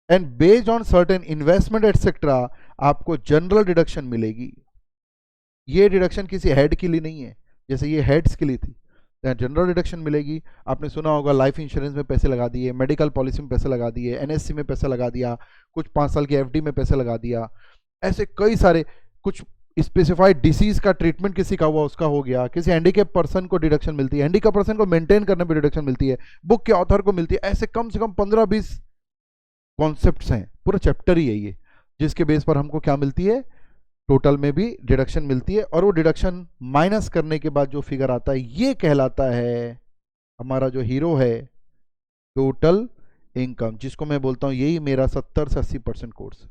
and based on certain investment etcetera आपको जनरल डिडक्शन मिलेगी। ये डिडक्शन किसी हेड के लिए नहीं है, जैसे ये हेड्स के लिए थी, जनरल डिडक्शन मिलेगी। आपने सुना होगा लाइफ इंश्योरेंस में पैसे लगा दिए, मेडिकल पॉलिसी में पैसे लगा दिए, एनएससी में पैसा लगा दिया, कुछ 5 साल की एफडी में पैसे लगा दिया, ऐसे कई सारे, कुछ स्पेसिफाइड डिसीज का ट्रीटमेंट किसी का हुआ उसका हो गया, किसी हैंडीकैप पर्सन को डिडक्शन मिलती है, हैंडीकैप पर्सन को मेंटेन करने पर डिडक्शन मिलती है, बुक के ऑथर को मिलती है, ऐसे कम से कम 15-20 कॉन्सेप्ट्स हैं, पूरा चैप्टर ही है ये, जिसके बेस पर हमको क्या मिलती है, टोटल में भी डिडक्शन मिलती है। और वो डिडक्शन माइनस करने के बाद जो फिगर आता है, ये कहलाता है हमारा जो हीरो है टोटल इनकम, जिसको मैं बोलता हूं यही मेरा 70 से 80% कोर्स।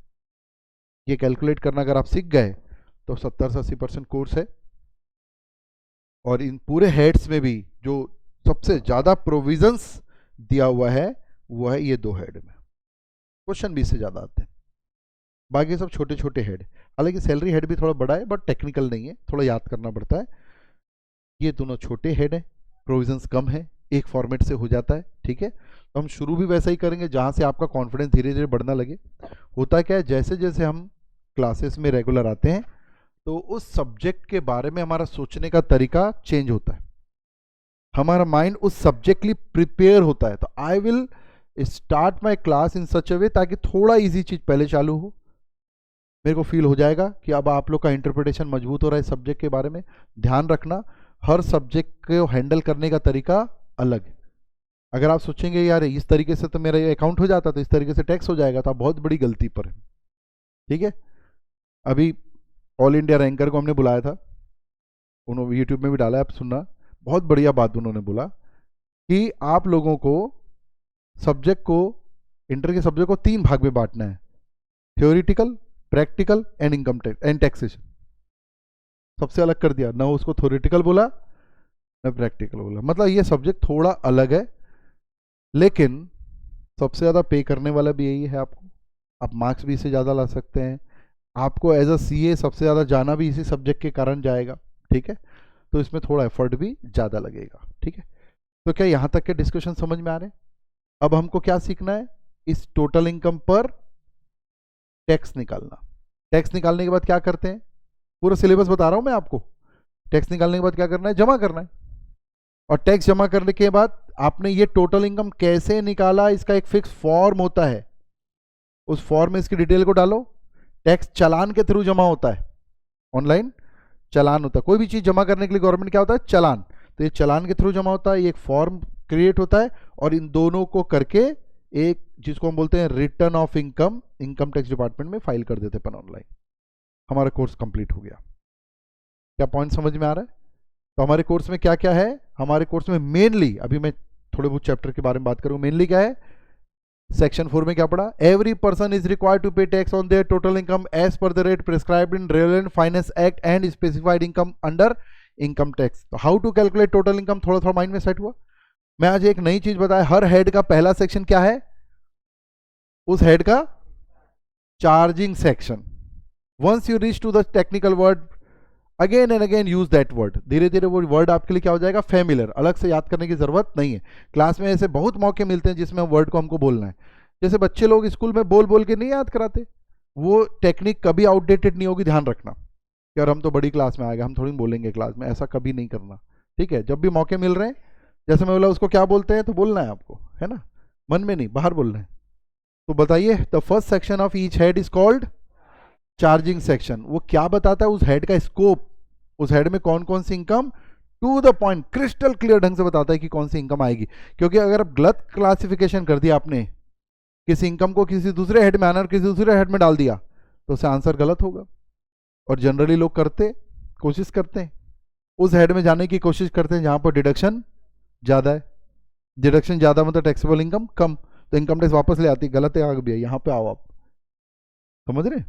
ये कैलकुलेट करना अगर आप सीख गए तो 70 से 80% कोर्स है। और इन पूरे हेड्स में भी जो सबसे ज्यादा प्रोविजंस दिया हुआ है वो है ये 2 हेड में, क्वेश्चन भी इससे ज्यादा आते हैं, बाकी सब छोटे छोटे हेड। हालांकि सैलरी हेड भी थोड़ा बड़ा है, बट टेक्निकल नहीं है, थोड़ा याद करना पड़ता है। ये दोनों छोटे हेड हैं, प्रोविजंस कम है, एक फॉर्मेट से हो जाता है, ठीक है। तो हम शुरू भी वैसा ही करेंगे जहाँ से आपका कॉन्फिडेंस धीरे धीरे बढ़ना लगे। होता क्या है, जैसे जैसे हम क्लासेस में रेगुलर आते हैं तो उस सब्जेक्ट के बारे में हमारा सोचने का तरीका चेंज होता है, हमारा माइंड उस सब्जेक्ट के लिए प्रिपेयर होता है। तो I will start my class in such a way ताकि थोड़ा इजी चीज पहले चालू हो, मेरे को फील हो जाएगा कि अब आप लोग का इंटरप्रिटेशन मजबूत हो रहा है सब्जेक्ट के बारे में। ध्यान रखना, हर सब्जेक्ट को हैंडल करने का तरीका अलग है। अगर आप सोचेंगे यार इस तरीके से तो मेरा अकाउंट हो जाता, तो इस तरीके से टैक्स हो जाएगा, तो आप बहुत बड़ी गलती पर है, ठीक है। अभी ऑल इंडिया रैंकर को हमने बुलाया था, उन्होंने यूट्यूब में भी डाला है, आप सुनना, बहुत बढ़िया बात उन्होंने बोला कि आप लोगों को सब्जेक्ट को, इंटर के सब्जेक्ट को 3 भाग में बांटना है, theoretical, practical and income tax and taxation. सबसे अलग कर दिया, ना उसको थ्योरिटिकल बोला ना प्रैक्टिकल बोला, मतलब ये सब्जेक्ट थोड़ा अलग है, लेकिन सबसे ज़्यादा पे करने वाला भी यही है आपको। आप मार्क्स भी इससे ज़्यादा ला सकते हैं, आपको एज अ सीए सबसे ज़्यादा जाना भी इसी सब्जेक्ट के कारण जाएगा, ठीक है। तो इसमें थोड़ा एफर्ट भी ज़्यादा लगेगा, ठीक है। तो क्या यहाँ तक के डिस्कशन समझ में आ रहे हैं? अब हमको क्या सीखना है, इस टोटल इनकम पर टैक्स निकालना। टैक्स निकालने के बाद क्या करते हैं, पूरा सिलेबस बता रहा हूं मैं आपको। टैक्स निकालने के बाद क्या करना है, जमा करना है। और टैक्स जमा करने के बाद आपने ये टोटल इनकम कैसे निकाला, इसका एक फिक्स फॉर्म होता है, उस फॉर्म में इसकी डिटेल को डालो। टैक्स चालान के थ्रू जमा होता है, ऑनलाइन चालान होता है। कोई भी चीज जमा करने के लिए गवर्नमेंट क्या होता है, चालान। तो ये चालान के थ्रू जमा होता है, ये एक फॉर्म क्रिएट होता है, और इन दोनों को करके एक, जिसको हम बोलते हैं return of income, income tax department में फाइल कर देते अपन ऑनलाइन। हमारा कोर्स कंप्लीट हो गया। क्या पॉइंट समझ में आ रहा है? तो हमारे कोर्स में क्या क्या है, हमारे कोर्स में मेनली, अभी मैं थोड़े बहुत चैप्टर के बारे में बात करूँ, मेनली क्या है, सेक्शन 4 में क्या पढ़ा, every person is required to pay tax on their total income as per the rate prescribed in relevant finance act and specified income under income tax. तो how to calculate total income थोड़ा थोड़ा mind में set हुआ। मैं आज एक नई चीज बताया, हर हेड का पहला सेक्शन क्या है, उस हेड का charging section. Once you reach to the technical word, again and again use that word. धीरे धीरे वो वर्ड आपके लिए क्या हो जाएगा, फेमिलियर, अलग से याद करने की जरूरत नहीं है। क्लास में ऐसे बहुत मौके मिलते हैं जिसमें वर्ड को हमको बोलना है। जैसे बच्चे लोग स्कूल में बोल बोल के नहीं याद कराते, वो टेक्निक कभी आउटडेटेड नहीं होगी, ध्यान रखना। यार हम तो बड़ी क्लास में आ गए, हम थोड़ी बोलेंगे क्लास में, ऐसा कभी नहीं करना, ठीक है। जब भी मौके मिल रहे हैं, जैसे मैं बोला उसको क्या बोलते हैं, तो बोलना है आपको, है ना, मन में नहीं, बाहर बोलना है। तो बताइए, the first section of each head is called charging section. वो क्या बताता है, उस हेड का स्कोप, उस हेड में कौन कौन सी income, to the point crystal clear ढंग से बताता है कि कौन सी इनकम आएगी। क्योंकि अगर आप गलत क्लासिफिकेशन कर दिया आपने, किसी इनकम को किसी दूसरे हेड में आना और किसी दूसरे हेड में डाल दिया, तो उससे आंसर गलत होगा। और जनरली लोग कोशिश करते हैं उस हेड में जाने की कोशिश करते हैं जहां पर डिडक्शन ज्यादा है। डिडक्शन ज्यादा मतलब टैक्सेबल इनकम कम, तो इनकम टैक्स वापस ले आती है, गलत है आगे भी है। यहाँ पे आओ आप, समझ रहे।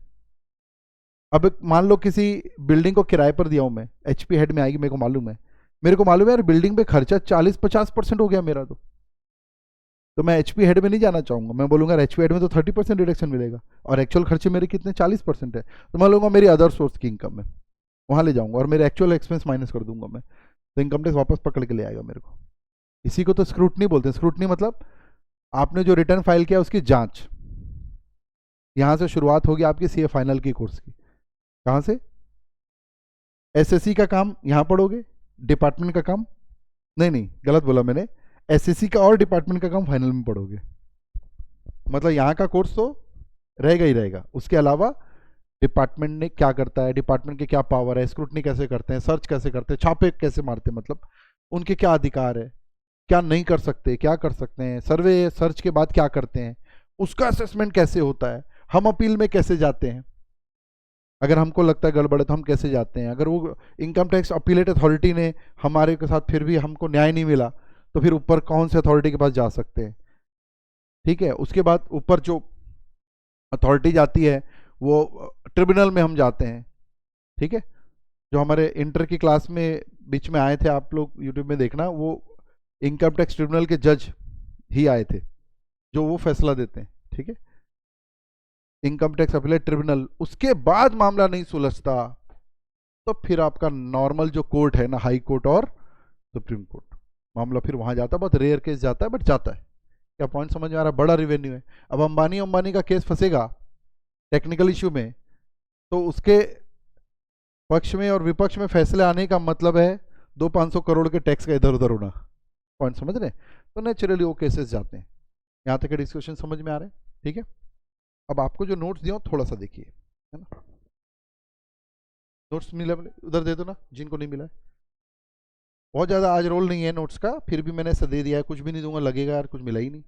अब मान लो किसी बिल्डिंग को किराए पर दिया हूं मैं, एचपी हेड में आएगी, मेरे को मालूम है यार बिल्डिंग पे खर्चा 40-50% हो गया मेरा, तो मैं एचपी हेड में नहीं जाना चाहूंगा। मैं बोलूंगा एचपी हेड में तो 30% डिडक्शन मिलेगा, और एक्चुअल खर्चे मेरे कितने 40% है, तो मैं लूंगा मेरी अदर सोर्स की इनकम है, वहां ले जाऊंगा और मेरे एक्चुअल एक्सपेंस माइनस कर दूंगा मैं, तो इनकम टैक्स वापस पकड़ के ले आएगा मेरे को। इसी को तो स्क्रूटनी बोलते हैं। स्क्रूटनी मतलब आपने जो रिटर्न फाइल किया उसकी जांच। यहां से शुरुआत होगी आपकी सीए फाइनल की कोर्स की। कहां से, एसएससी का काम यहां पढ़ोगे, डिपार्टमेंट का काम नहीं गलत बोला मैंने, एसएससी का और डिपार्टमेंट का काम फाइनल में पढ़ोगे। मतलब यहाँ का कोर्स तो रहेगा ही रहेगा, उसके अलावा डिपार्टमेंट ने क्या करता है, डिपार्टमेंट के क्या पावर है, स्क्रूटनी कैसे करते हैं, सर्च कैसे करते हैं, छापे कैसे मारते हैं, मतलब उनके क्या अधिकार है, क्या नहीं कर सकते, क्या कर सकते हैं, सर्वे सर्च के बाद क्या करते हैं, उसका असेसमेंट कैसे होता है, हम अपील में कैसे जाते हैं, अगर हमको लगता है गड़बड़ है तो हम कैसे जाते हैं, अगर वो इनकम टैक्स अपीलेट अथॉरिटी ने हमारे के साथ फिर भी हमको न्याय नहीं मिला, तो फिर ऊपर कौन से अथॉरिटी के पास जा सकते हैं, ठीक है। उसके बाद ऊपर जो अथॉरिटी जाती है वो ट्रिब्यूनल में हम जाते हैं, ठीक है। जो हमारे इंटर की क्लास में बीच में आए थे, आप लोग यूट्यूब में देखना, वो इनकम टैक्स ट्रिब्यूनल के जज ही आए थे जो वो फैसला देते हैं, ठीक है। इनकम टैक्स अपीलेट ट्रिब्यूनल, उसके बाद मामला नहीं सुलझता तो फिर आपका नॉर्मल जो कोर्ट है ना, हाई कोर्ट और सुप्रीम कोर्ट। मामला फिर वहां जाता है, बहुत रेयर केस जाता है बट जाता है। क्या पॉइंट समझ में आ रहा है? बड़ा रिवेन्यू है। अब अंबानी का केस फंसेगा टेक्निकल इश्यू में, तो उसके पक्ष में और विपक्ष में फैसले आने का मतलब है 200-500 करोड़ के टैक्स का इधर उधर होना। पॉइंट समझ रहे हैं? तो नेचुरली वो केसेस जाते हैं। यहाँ तक के डिस्कशन समझ में आ रहे हैं? ठीक है। अब आपको जो नोट्स दिया थोड़ा सा देखिए, है ना। नोट्स मिला उधर दे दो ना जिनको नहीं मिला है। बहुत ज़्यादा आज रोल नहीं है नोट्स का, फिर भी मैंने ऐसा दे दिया है। कुछ भी नहीं दूंगा लगेगा यार कुछ मिला ही नहीं।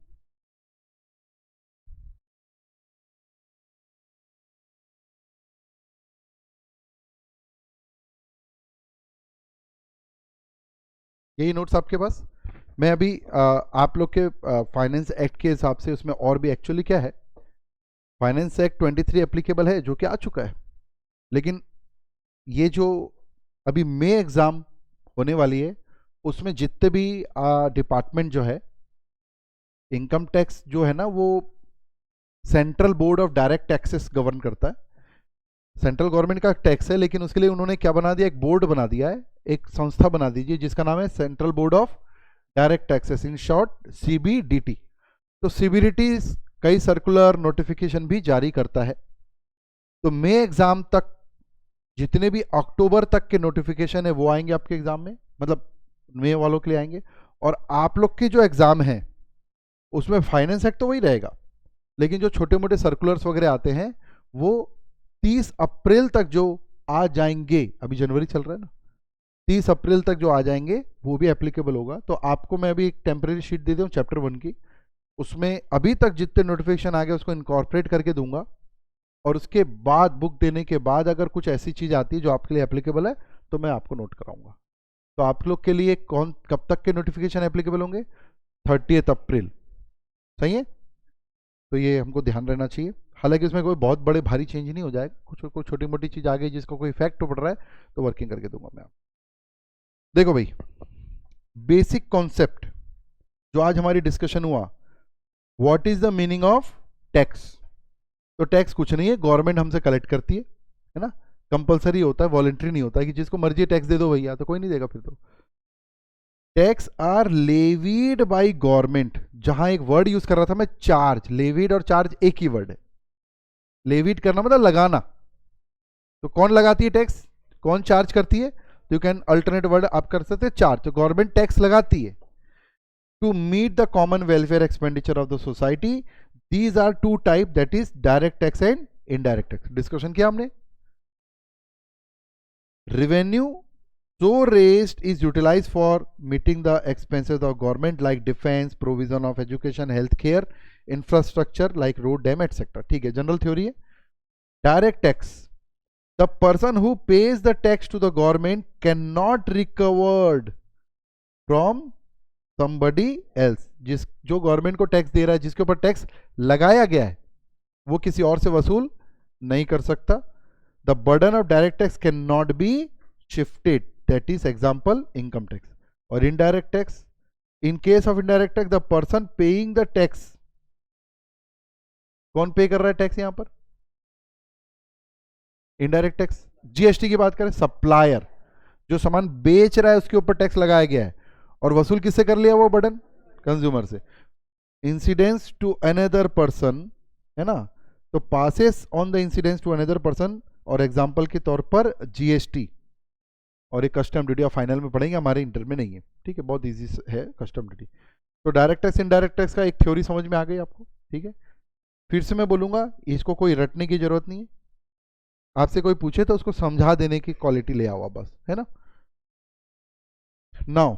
यही नोट्स आपके पास। मैं अभी आप लोग के फाइनेंस एक्ट के हिसाब से उसमें और भी एक्चुअली क्या है, फाइनेंस एक्ट 23 एप्लीकेबल है जो कि आ चुका है, लेकिन ये जो अभी मई एग्ज़ाम होने वाली है उसमें जितने भी डिपार्टमेंट जो है, इनकम टैक्स जो है ना वो central board of direct taxes govern करता है। सेंट्रल गवर्नमेंट का टैक्स है, लेकिन उसके लिए उन्होंने क्या बना दिया, एक बोर्ड बना दिया है, एक संस्था बना दीजिए जिसका नाम है central board of direct taxes, in short CBDT. तो सीबीडीटी कई सर्कुलर नोटिफिकेशन भी जारी करता है। तो मई एग्जाम तक जितने भी अक्टूबर तक के नोटिफिकेशन है वो आएंगे आपके एग्जाम में, मतलब मई वालों के लिए आएंगे। और आप लोग के जो एग्जाम है उसमें फाइनेंस एक्ट तो वही रहेगा, लेकिन जो छोटे मोटे सर्कुलर्स वगैरह आते हैं वो 30 अप्रैल तक जो आ जाएंगे, अभी जनवरी चल रहा है ना, 30 अप्रैल तक जो आ जाएंगे वो भी एप्लीकेबल होगा। तो आपको मैं अभी एक टेम्परेरी शीट दे दूँ चैप्टर 1 की, उसमें अभी तक जितने नोटिफिकेशन आ गए उसको इनकॉर्पोरेट करके दूंगा, और उसके बाद बुक देने के बाद अगर कुछ ऐसी चीज़ आती है जो आपके लिए एप्लीकेबल है तो मैं आपको नोट कराऊंगा। तो आप लोग के लिए कब तक के नोटिफिकेशन एप्लीकेबल होंगे? 30 अप्रैल। सही है? तो ये हमको ध्यान रहना चाहिए। हालांकि इसमें कोई बहुत बड़े भारी चेंज नहीं हो जाएगा, कुछ छोटी मोटी चीज़ आ गई जिसका कोई इफेक्ट पड़ रहा है तो वर्किंग करके दूंगा मैं आप। देखो भाई, बेसिक कॉन्सेप्ट जो आज हमारी डिस्कशन हुआ, what is the meaning of tax. तो टैक्स कुछ नहीं है, गवर्नमेंट हमसे कलेक्ट करती है ना, कंपलसरी होता है, वॉलंटरी नहीं होता है कि जिसको मर्जी टैक्स दे दो भैया, तो कोई नहीं देगा फिर तो। Tax are levied by government, जहां एक वर्ड यूज कर रहा था मैं, चार्ज। लेवीड और चार्ज एक ही वर्ड है। लेवीड करना मतलब लगाना। तो कौन लगाती है टैक्स, कौन चार्ज करती है? तो यू कैन अल्टरनेट वर्ड आप कर सकते हैं चार्ज। तो गवर्नमेंट टैक्स लगाती है to meet the common welfare expenditure of the society. These are two type, that is direct tax and indirect tax. Discussion किया हमने। Revenue so raised is utilized for meeting the expenses of government like defense, provision of education, health care, infrastructure like road, dam, etc. ठीक है, general theory है। Direct tax, the person who pays the tax to the government cannot recovered from somebody else। जो government को tax दे रहा है, जिसके ऊपर tax लगाया गया है, वो किसी और से वसूल नहीं कर सकता। The burden of direct tax can not be shifted, that is example income tax। और indirect tax, in case of indirect tax the person paying the tax, कौन पे कर रहा है टैक्स यहां पर? Indirect tax. जीएसटी की बात करें, सप्लायर जो सामान बेच रहा है उसके ऊपर टैक्स लगाया गया है, और वसूल किससे कर लिया वो बर्डन? कंज्यूमर से। इंसिडेंस टू अनदर पर्सन, है ना, तो passes on the incidence to another person, और एग्जांपल के तौर पर जीएसटी और एक कस्टम ड्यूटी। आप फाइनल में पढ़ेंगे, हमारे इंटर में नहीं है, ठीक है, बहुत इजी है कस्टम ड्यूटी। तो डायरेक्ट टैक्स इनडायरेक्ट टैक्स का एक थ्योरी समझ में आ गई आपको, ठीक है। फिर से मैं बोलूंगा, इसको कोई रटने की जरूरत नहीं है, आपसे कोई पूछे तो उसको समझा देने की क्वालिटी ले आओ बस, है ना। नाउ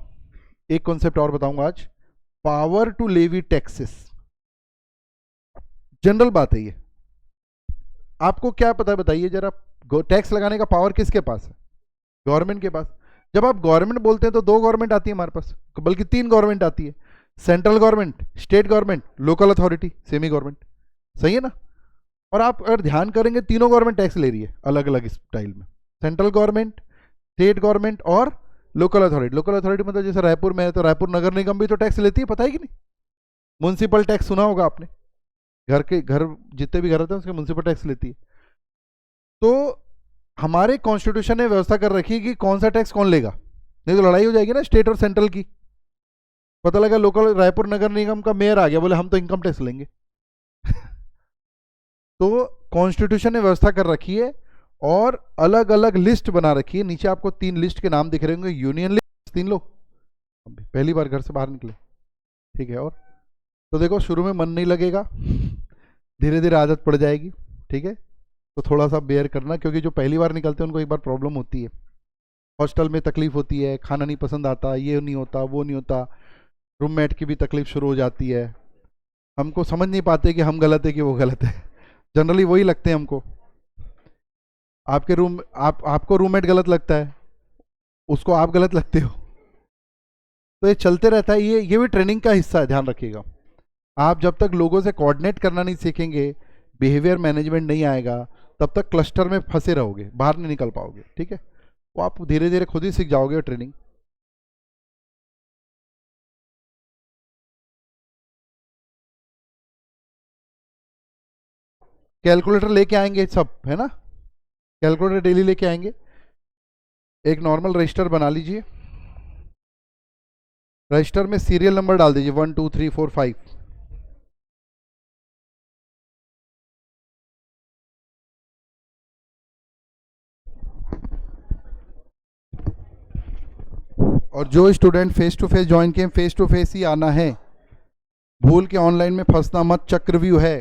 एक कॉन्सेप्ट और बताऊंगा आज, power to levy taxes. General बात है ये, आपको क्या पता है बताइए जरा, टैक्स लगाने का पावर किसके पास है? गवर्नमेंट के पास। जब आप गवर्नमेंट बोलते हैं तो दो गवर्नमेंट आती है हमारे पास, बल्कि तीन गवर्नमेंट आती है, central government, state government, local authority, semi government. सही है ना। और आप अगर ध्यान करेंगे तीनों गवर्नमेंट टैक्स ले रही है अलग अलग स्टाइल में, सेंट्रल गवर्नमेंट, स्टेट गवर्नमेंट और लोकल अथॉरिटी। लोकल अथॉरिटी मतलब जैसे रायपुर में है तो रायपुर नगर निगम भी तो टैक्स लेती है, पता है कि नहीं? म्युनिसिपल टैक्स सुना होगा आपने, घर जितने भी घर होते हैं उसके म्युनिसिपल टैक्स लेती है। तो हमारे कॉन्स्टिट्यूशन ने व्यवस्था कर रखी है कि कौन सा टैक्स कौन लेगा, नहीं तो लड़ाई हो जाएगी ना स्टेट और सेंट्रल की। पता लगा लोकल रायपुर नगर निगम का मेयर आ गया, बोले हम तो इनकम टैक्स लेंगे। तो कॉन्स्टिट्यूशन ने व्यवस्था कर रखी है और अलग अलग लिस्ट बना रखी है। नीचे आपको 3 लिस्ट के नाम दिख रहे होंगे। यूनियन लिस्ट, 3 लोग पहली बार घर से बाहर निकले, ठीक है। और तो देखो शुरू में मन नहीं लगेगा, धीरे धीरे आदत पड़ जाएगी, ठीक है। तो थोड़ा सा बेयर करना, क्योंकि जो पहली बार निकलते हैं उनको एक बार प्रॉब्लम होती है। हॉस्टल में तकलीफ होती है, खाना नहीं पसंद आता, ये नहीं होता, वो नहीं होता, रूममेट की भी तकलीफ शुरू हो जाती है। हमको समझ नहीं पाते कि हम गलत है कि वो गलत है। जनरली वही लगते हैं हमको। आपको रूममेट गलत लगता है, उसको आप गलत लगते हो। तो ये चलते रहता है। ये भी ट्रेनिंग का हिस्सा है, ध्यान रखिएगा। आप जब तक लोगों से कोऑर्डिनेट करना नहीं सीखेंगे, बिहेवियर मैनेजमेंट नहीं आएगा, तब तक क्लस्टर में फंसे रहोगे, बाहर नहीं निकल पाओगे, ठीक है। तो आप धीरे धीरे खुद ही सीख जाओगे ट्रेनिंग। कैलकुलेटर लेके आएंगे सब, है ना। कैलकुलेटर डेली लेके आएंगे। एक नॉर्मल रजिस्टर बना लीजिए। रजिस्टर में सीरियल नंबर डाल दीजिए 1 2 3 4 5। और जो student face to face join किए, फेस टू फेस ही आना है, भूल के ऑनलाइन में फंसना मत। चक्रव्यूह है।